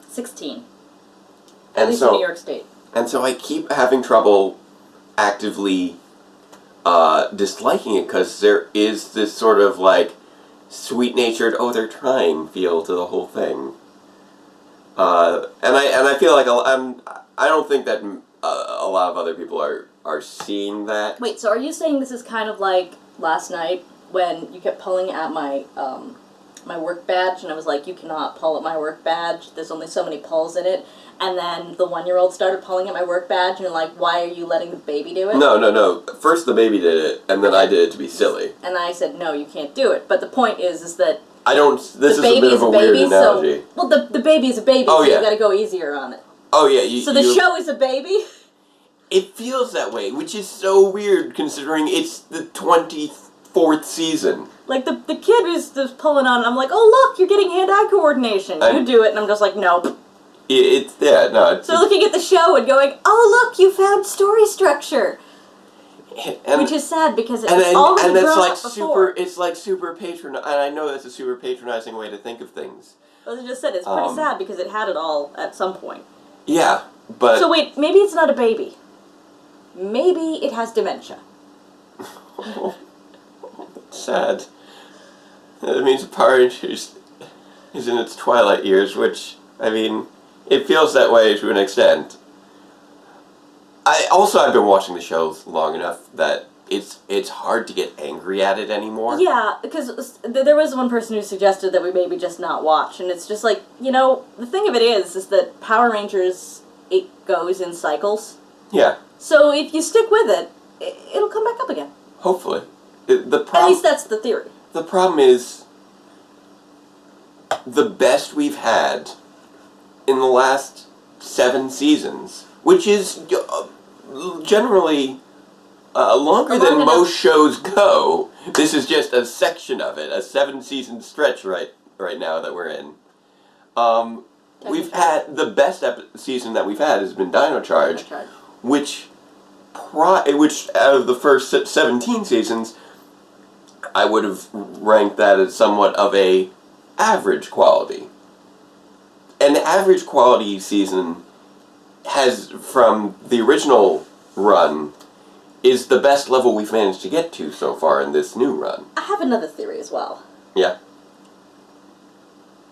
16. And at least in New York State. And so I keep having trouble actively disliking it, because there is this sort of, like, sweet-natured, oh, they're trying feel to the whole thing. And I feel like I don't think that a lot of other people are seeing that. Wait, so are you saying this is kind of like last night when you kept pulling at my my work badge, and I was like, you cannot pull at my work badge, there's only so many pulls in it, and then the 1-year-old started pulling at my work badge, and you're like, why are you letting the baby do it? No. First the baby did it, and then I did it to be silly. And I said, no, you can't do it. But the point is that I don't... This is a bit of a weird analogy. So, well, the baby is a baby, Oh, so yeah. you gotta go easier on it. Oh, yeah. So the show is a baby? It feels that way, which is so weird considering it's the 24th season. Like, the kid is just pulling on, and I'm like, oh, look, you're getting hand-eye coordination. You do it, and I'm just like, nope. So looking at the show and going, oh, look, you found story structure. Which is sad, because it's already grown up before. It's like super patronizing, and I know that's a super patronizing way to think of things. As I just said, it's pretty sad, because it had it all at some point. Yeah, but... So wait, maybe it's not a baby. Maybe it has dementia. Sad. That means Power Rangers is in its twilight years, which, I mean, It feels that way to an extent. I've been watching the shows long enough that it's hard to get angry at it anymore. Yeah, because there was one person who suggested that we maybe just not watch, and it's just like, the thing of it is that Power Rangers, it goes in cycles. Yeah. So if you stick with it, it'll come back up again. Hopefully. At least that's the theory. The problem is, the best we've had in the last 7 seasons, which is generally longer than most shows go. This is just a section of it, a 7-season stretch right now that we're in. We've had the best season that we've had has been Dino Charge, which out of the first 17 seasons, I would have ranked that as somewhat of a average quality. An average quality season has, from the original run, is the best level we've managed to get to so far in this new run. I have another theory as well. Yeah.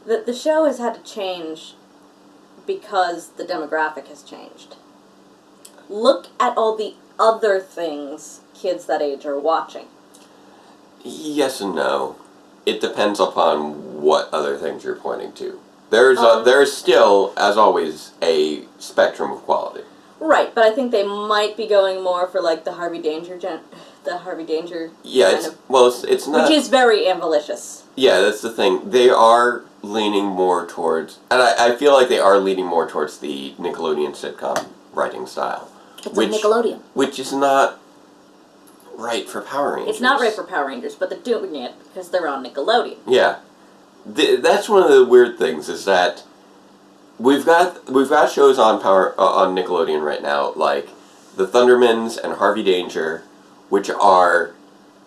The show has had to change because the demographic has changed. Look at all the other things kids that age are watching. Yes and no. It depends upon what other things you're pointing to. There's still, as always, a spectrum of quality. Right, but I think they might be going more for like the Harvey Danger Yeah, it's not, which is very ambitious. Yeah, that's the thing. They are leaning more towards, and I feel like they are leaning more towards the Nickelodeon sitcom writing style. It's like Nickelodeon. Which is not right for Power Rangers. It's not right for Power Rangers, but they're doing it because they're on Nickelodeon. Yeah. That's one of the weird things, is that we've got shows on on Nickelodeon right now, like the Thundermans and Harvey Danger, which are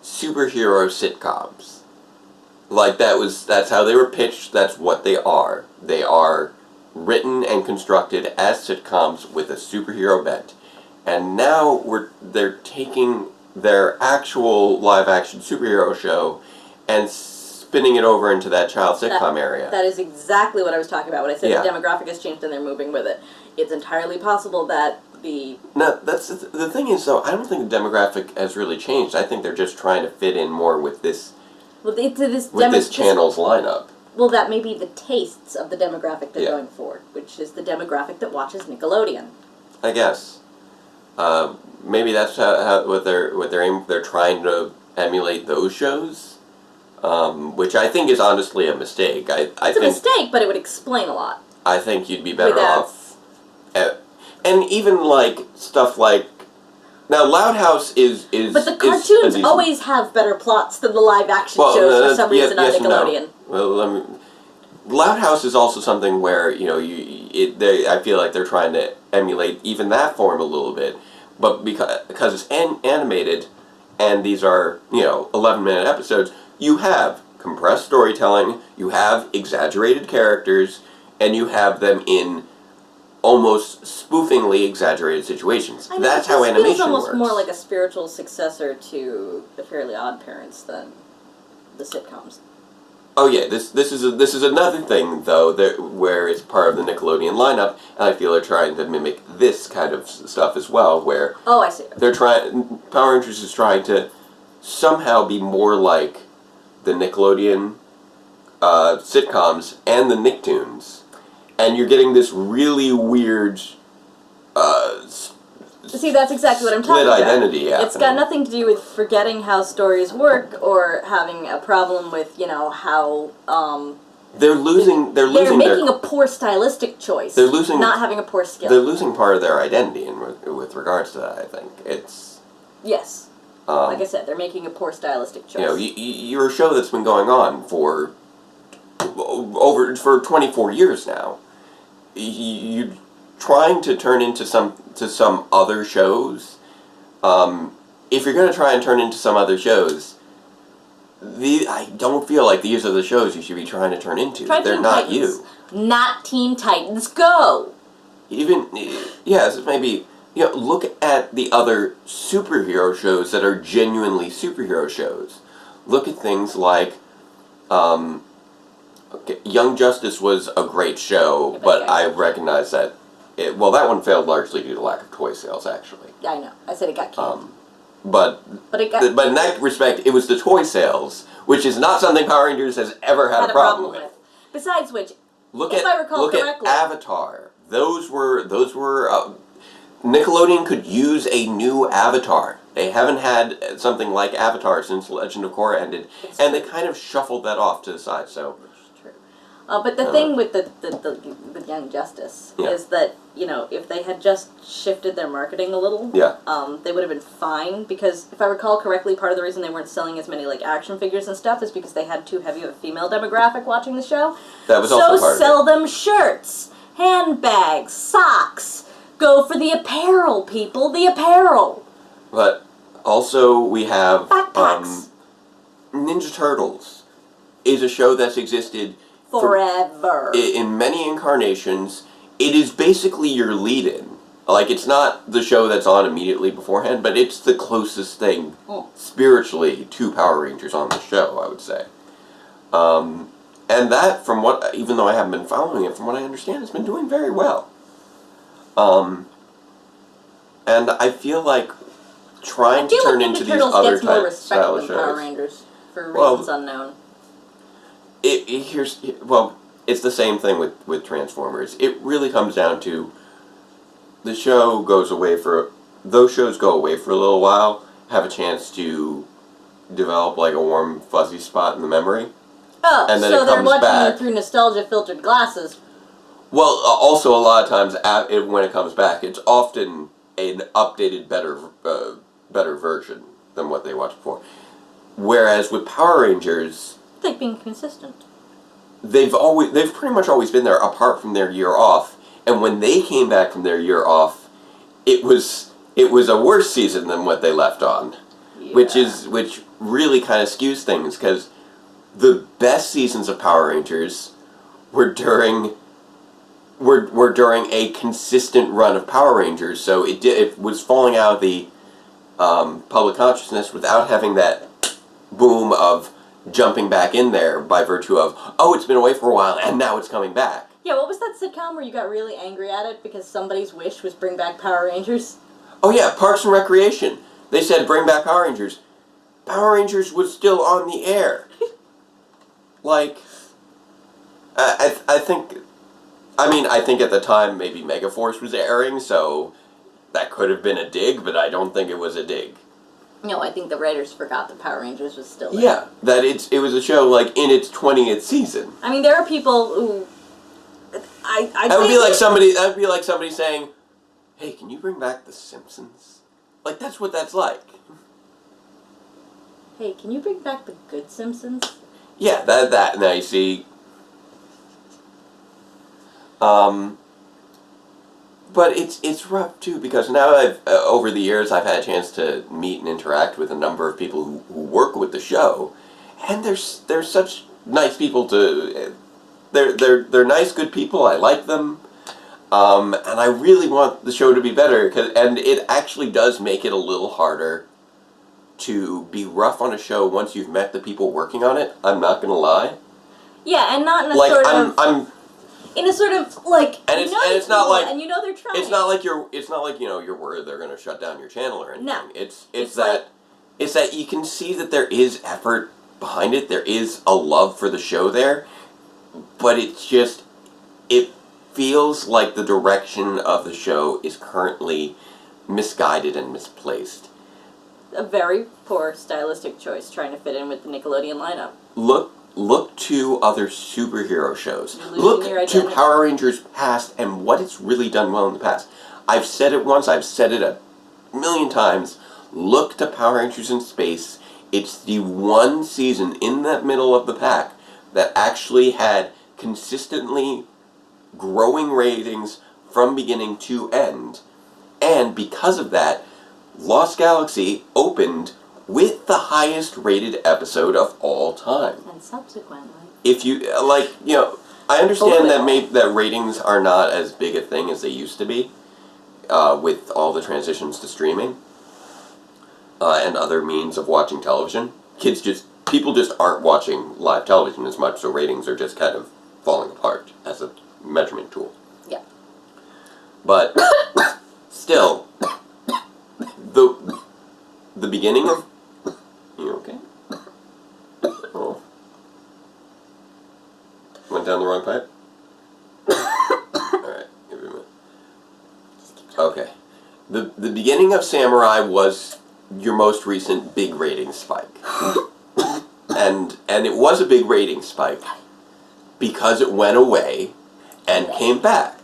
superhero sitcoms. Like that's how they were pitched, that's what they are. They are written and constructed as sitcoms with a superhero bent. And now they're taking their actual live-action superhero show and spinning it over into that child sitcom area. That is exactly what I was talking about when I said the demographic has changed and they're moving with it. It's entirely possible that that's the thing is, though, I don't think the demographic has really changed. I think they're just trying to fit in more with this channel's lineup. Well, that may be the tastes of the demographic they're going for, which is the demographic that watches Nickelodeon. I guess. Maybe that's what they're trying to emulate those shows, which I think is honestly a mistake. It's a mistake, but it would explain a lot. I think you'd be better off, and even like stuff like now, Loud House is. But the cartoons always have better plots than the live action shows for some reason on Nickelodeon. No. Well, Loud House is also something where I feel like they're trying to emulate even that form a little bit, but because it's animated, and these are 11-minute episodes, you have compressed storytelling, you have exaggerated characters, and you have them in almost spoofingly exaggerated situations. That's how animation works. It feels almost more like a spiritual successor to The Fairly Odd Parents than the sitcoms. Oh yeah, this is another thing though where it's part of the Nickelodeon lineup, and I feel they're trying to mimic this kind of stuff as well. Where I see. Power Rangers is trying to somehow be more like the Nickelodeon sitcoms and the Nicktoons, and you're getting this really weird. See, that's exactly what I'm talking about. Split identity happening. It's got nothing to do with forgetting how stories work or having a problem with, how... They're making a poor stylistic choice. They're losing... Not having a poor skill. They're losing part of their identity with regards to that, I think. It's... Yes. Like I said, they're making a poor stylistic choice. You're a show that's been going on for 24 years now. You're trying to turn into some other shows. If you're going to try and turn into some other shows, I don't feel like these are the shows you should be trying to turn into. They're not Titans. Not Teen Titans Go! Yes, maybe... look at the other superhero shows that are genuinely superhero shows. Look at things like Okay, Young Justice was a great show, Yeah, but yeah. I recognize that that one failed largely due to lack of toy sales, actually. Yeah, I know. I said it got canned. But But in that respect, it was the toy sales, which is not something Power Rangers has ever had a problem with. Besides which, Look if I recall correctly, at Avatar. Those were Nickelodeon could use a new Avatar. They haven't had something like Avatar since Legend of Korra ended, and they kind of shuffled that off to the side. So, true. But the thing with with Young Justice is that if they had just shifted their marketing a little, they would have been fine. Because if I recall correctly, part of the reason they weren't selling as many like action figures and stuff is because they had too heavy of a female demographic watching the show. That was also part of it. So sell them shirts, handbags, socks. Go for the apparel, people. The apparel. But also we have backpacks. Ninja Turtles is a show that's existed forever in many incarnations. It is basically your lead-in. Like, it's not the show that's on immediately beforehand, but it's the closest thing spiritually to Power Rangers on the show, I would say. And that, even though I haven't been following it, from what I understand, has been doing very well. And I feel like trying to turn into these other type style of shows. Power Rangers for reasons unknown. It's the same thing with Transformers. It really comes down to the show goes away for those shows go away for a little while, have a chance to develop like a warm fuzzy spot in the memory. Oh, and then so they're watching back. you through nostalgia-filtered glasses. Well, also a lot of times when it comes back, it's often an updated, better version than what they watched before. Whereas with Power Rangers, they've been consistent. They've pretty much always been there, apart from their year off. And when they came back from their year off, it was a worse season than what they left on, which really kind of skews things because the best seasons of Power Rangers were during a consistent run of Power Rangers, so it was falling out of the public consciousness without having that boom of jumping back in there by virtue of, oh, it's been away for a while and now it's coming back. Yeah, what was that sitcom where you got really angry at it because somebody's wish was bring back Power Rangers? Oh yeah, Parks and Recreation. They said bring back Power Rangers. Power Rangers was still on the air. Like, I think at the time maybe Megaforce was airing, so that could have been a dig, but I don't think it was a dig. No, I think the writers forgot that Power Rangers was still there. Yeah, that it was a show like in its 20th season. I mean, there are people who That would be like somebody saying, "Hey, can you bring back The Simpsons?" Like that's what that's like. Hey, can you bring back The Good Simpsons? Yeah, that now you see. But it's rough too because now over the years I've had a chance to meet and interact with a number of people who work with the show, and they're such nice people to. They're nice, good people. I like them, and I really want the show to be better. And it actually does make it a little harder to be rough on a show once you've met the people working on it. I'm not gonna lie. Yeah, and not in a like sort I'm, of. I'm in a sort of like. And it's not like. And you know they're trying. It's not like you're worried they're gonna shut down your channel or anything. No. It's that you can see that there is effort behind it. There is a love for the show there. But it feels like the direction of the show is currently misguided and misplaced. A very poor stylistic choice trying to fit in with the Nickelodeon lineup. Look to other superhero shows. Look to Power Rangers past and what it's really done well in the past. I've said it once, I've said it a million times. Look to Power Rangers in Space. It's the one season in that middle of the pack that actually had consistently growing ratings from beginning to end. And because of that, Lost Galaxy opened with the highest rated episode of all time. And subsequently. If you, I understand that ratings are not as big a thing as they used to be with all the transitions to streaming and other means of watching television. Kids just people just aren't watching live television as much, so ratings are just kind of falling apart as a measurement tool. Yeah. But still, the beginning of... You okay? Oh. Went down the wrong pipe? Alright, give me a minute. Okay. The beginning of Samurai was your most recent big rating spike. and it was a big rating spike because it went away and came back.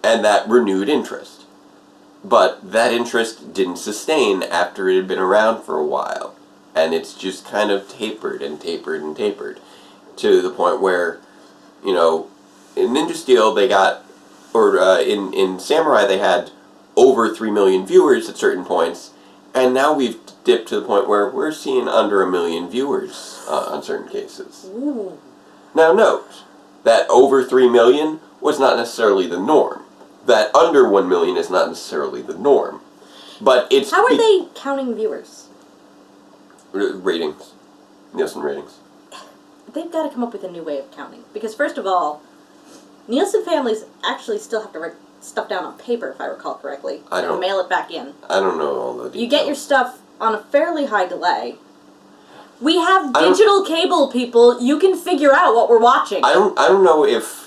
And that renewed interest. But that interest didn't sustain after it had been around for a while. And it's just kind of tapered and tapered and tapered to the point where, you know, in Ninja Steel they got, or in Samurai they had over 3 million viewers at certain points, and now we've dipped to the point where we're seeing under 1 million viewers on certain cases. Ooh. Now note, that over 3 million was not necessarily the norm. That under 1 million is not necessarily the norm. But it's... How are they counting viewers? Ratings. Nielsen ratings. They've got to come up with a new way of counting. Because first of all, Nielsen families actually still have to write stuff down on paper, if I recall correctly. And mail it back in. I don't know all the details. You get your stuff on a fairly high delay. We have digital cable, people. You can figure out what we're watching. I don't know if...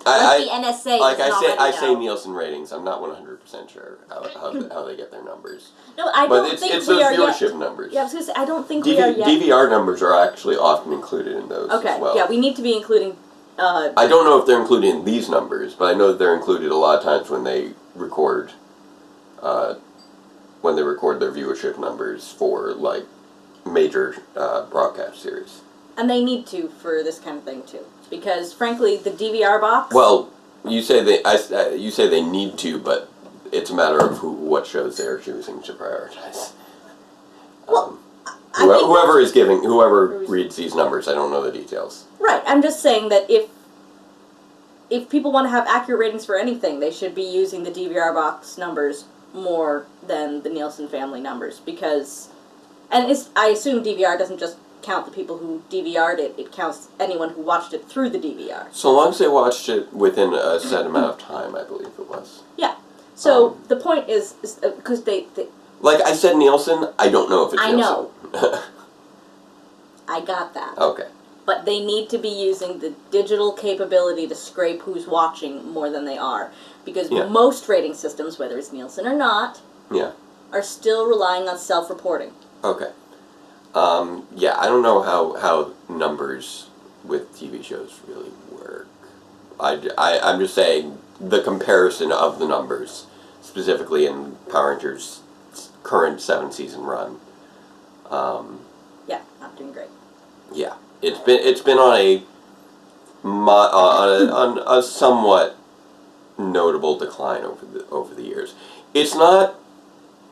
the NSA like I say Nielsen ratings. I'm not 100% sure how they get their numbers. No, I don't think it's we those are viewership yet. numbers. Yeah, I was going to say, I don't think we are yet. DVR numbers are actually often included in those as well. Yeah, we need to be including... I don't know if they're included in these numbers, but I know that they're included a lot of times when they record their viewership numbers for, like, major broadcast series. And they need to for this kind of thing, too. Because, frankly, the DVR box... Well, you say they need to, but it's a matter of what shows they're choosing to prioritize. Well, whoever reads these numbers, I don't know the details. Right, I'm just saying that if people want to have accurate ratings for anything, they should be using the DVR box numbers more than the Nielsen family numbers, because... And I assume DVR doesn't just count the people who DVR'd it, it counts anyone who watched it through the DVR. So long as they watched it within a set amount of time, I believe it was. Yeah. So the point is because they... Like I said Nielsen, I don't know if it's Nielsen. I know. I got that. Okay. But they need to be using the digital capability to scrape who's watching more than they are. Because most rating systems, whether it's Nielsen or not, are still relying on self-reporting. Okay. Yeah, I don't know how numbers with TV shows really work. I'm just saying the comparison of the numbers, specifically in Power Rangers' current 7-season run. Yeah, not doing great. Yeah, it's been on a somewhat notable decline over the years. It's not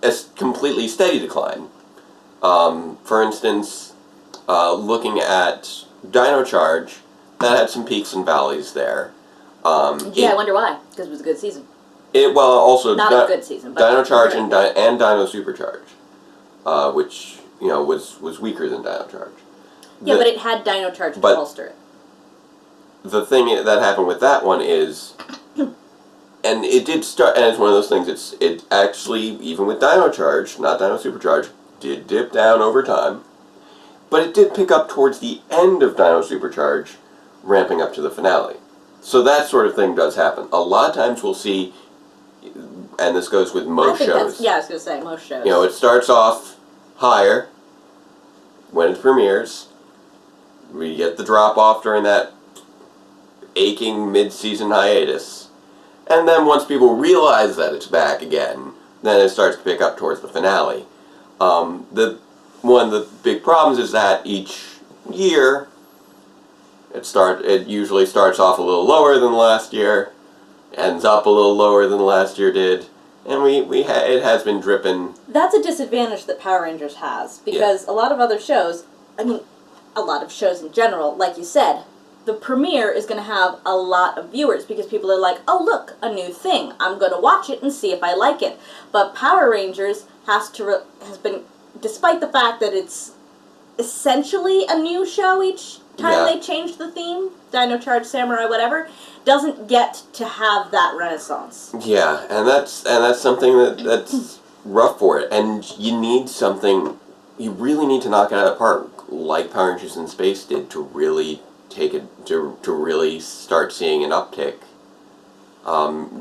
a completely steady decline. For instance, looking at Dino Charge, that had some peaks and valleys there. I wonder why. Because it was a good season. Also not a good season, but Dino Charge and Dino Supercharge, which was weaker than Dino Charge. Yeah, but it had Dino Charge to bolster it. The thing that happened with that one is, and it did start, and it's one of those things. It actually, even with Dino Charge, not Dino Supercharge, did dip down over time, but it did pick up towards the end of Dino Supercharge, ramping up to the finale. So that sort of thing does happen. A lot of times we'll see, and this goes with most shows. I was going to say, most shows. It starts off higher when it premieres. We get the drop-off during that aching mid-season hiatus. And then once people realize that it's back again, then it starts to pick up towards the finale. One of the big problems is that each year it usually starts off a little lower than last year, ends up a little lower than last year did, and it has been dripping. That's a disadvantage that Power Rangers has, because a lot of other shows, a lot of shows in general, like you said, the premiere is going to have a lot of viewers because people are like, oh look, a new thing, I'm going to watch it and see if I like it. But Power Rangers has been, despite the fact that it's essentially a new show each time they change the theme, Dino Charge, Samurai, whatever, doesn't get to have that renaissance. Yeah, and that's something that's rough for it. And you need something, you really need to knock it out of the park, like Power Rangers in Space did, to really take it, to really start seeing an uptick.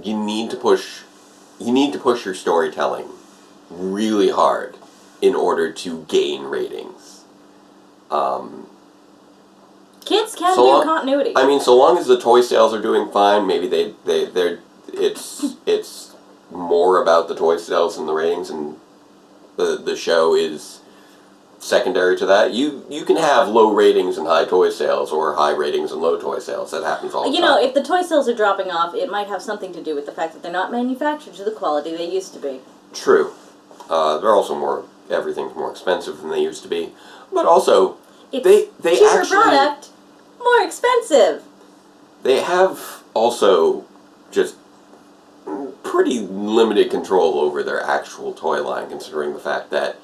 You need to push your storytelling really hard in order to gain ratings. Kids can do continuity. I mean, so long as the toy sales are doing fine, maybe it's more about the toy sales and the ratings, and the show is secondary to that. You can have low ratings and high toy sales, or high ratings and low toy sales. That happens all the time. You know, if the toy sales are dropping off, it might have something to do with the fact that they're not manufactured to the quality they used to be. True. They're also everything's more expensive than they used to be. But also, it's they cheaper actually, product, more expensive. They have also just pretty limited control over their actual toy line, considering the fact that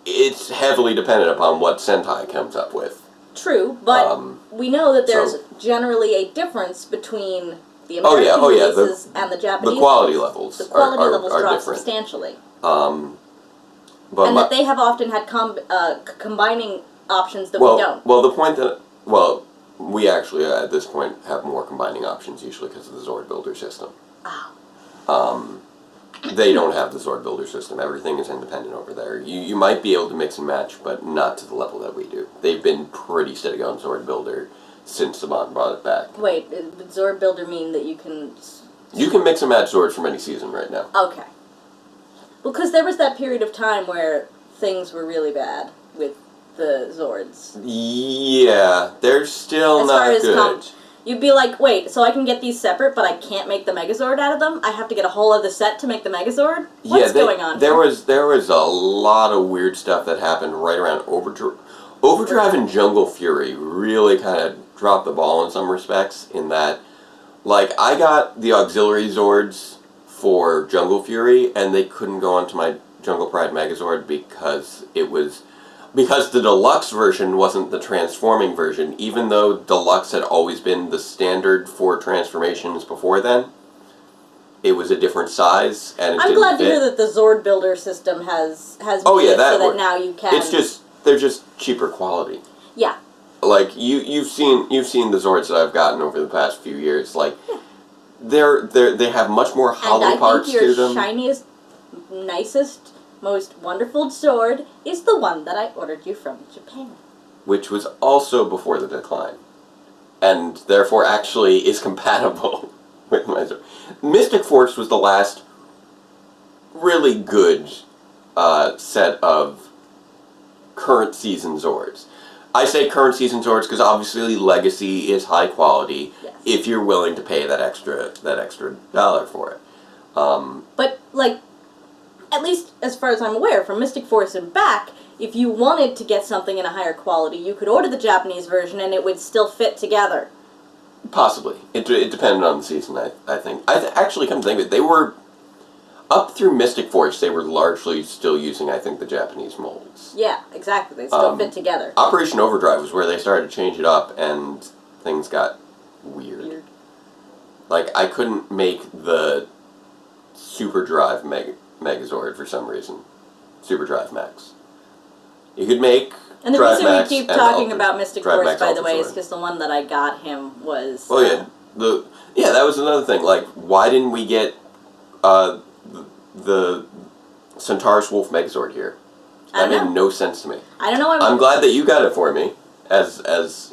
it's heavily dependent upon what Sentai comes up with. True, but we know that there's generally a difference between the American releases and the Japanese. The quality levels. The quality levels are drop different. substantially. But and that they have often had combining options that we don't. Well, the point that... Well, we actually, at this point, have more combining options, usually because of the Zord Builder system. Oh. They don't have the Zord Builder system. Everything is independent over there. You might be able to mix and match, but not to the level that we do. They've been pretty steady on Zord Builder since Saban brought it back. Wait, does Zord Builder mean that you can... You can mix and match Zords from any season right now. Okay. Because there was that period of time where things were really bad with the Zords. Yeah, they're still not good. You'd be like, wait, so I can get these separate, but I can't make the Megazord out of them? I have to get a whole other set to make the Megazord? What's going on? There was a lot of weird stuff that happened right around Overdrive and Jungle Fury really kind of dropped the ball in some respects, in that, like, I got the auxiliary Zords for Jungle Fury, and they couldn't go onto my Jungle Pride Megazord because the deluxe version wasn't the transforming version, even though deluxe had always been the standard for transformations before then. It was a different size, and it I'm glad to hear that the Zord Builder system has made it so that now you can... They're just cheaper quality. Yeah. Like, you've seen the Zords that I've gotten over the past few years. Like, they have much more hollow parts to them. And I think your shiniest, nicest, most wonderful sword is the one that I ordered you from Japan. Which was also before the decline. And therefore actually is compatible with my sword. Mystic Force was the last really good set of current season Zords. I say current season Zords because obviously Legacy is high quality, yes, if you're willing to pay that extra $1 for it. But, like, at least as far as I'm aware, from Mystic Force and back, if you wanted to get something in a higher quality, you could order the Japanese version and it would still fit together. Possibly. It depended on the season, I think. Actually, come to think of it, they were... Up through Mystic Force, they were largely still using, I think, the Japanese molds. Yeah, exactly. They still fit together. Operation Overdrive was where they started to change it up, and things got weird. Like, I couldn't make the Super Drive Megazord for some reason. Super Drive Max. You could make and the Drive reason Max we keep talking about Mystic Drive Force, Max by the way, Sword. is because the one that I got him was... Oh, yeah. That was another thing. Like, why didn't we get the Centaurus Wolf Megazord here? That made no sense to me. I don't know. I'm glad that you got it for me. As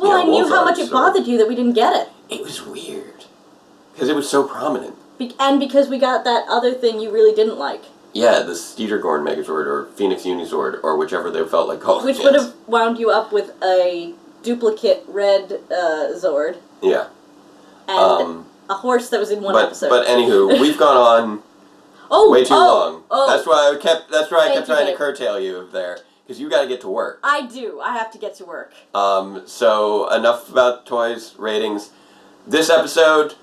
well, I knew how much it bothered you that we didn't get it. It was weird. Because it was so prominent. And because we got that other thing you really didn't like. Yeah, the Steedergorn Megazord, or Phoenix Unizord, or whichever they felt like calling it. Which would have wound you up with a duplicate red Zord. Yeah. And a horse that was in one episode. But anywho, we've gone on way too long. That's why I kept trying to curtail you there. Because you got to get to work. I do. I have to get to work. So, enough about toys, ratings. This episode,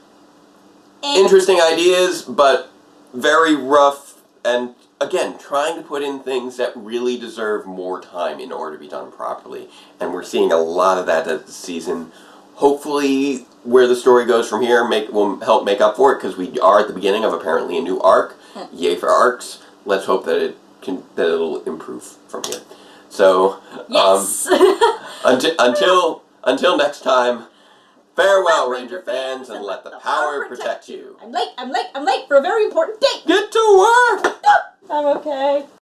interesting ideas, but very rough and again, trying to put in things that really deserve more time in order to be done properly. And we're seeing a lot of that this season. Hopefully, where the story goes from here will help make up for it, because we are at the beginning of apparently a new arc. Yay for arcs. Let's hope that it'll improve from here. So, Yes. until next time, farewell, Ranger fans, and let the power protect you. I'm late for a very important date.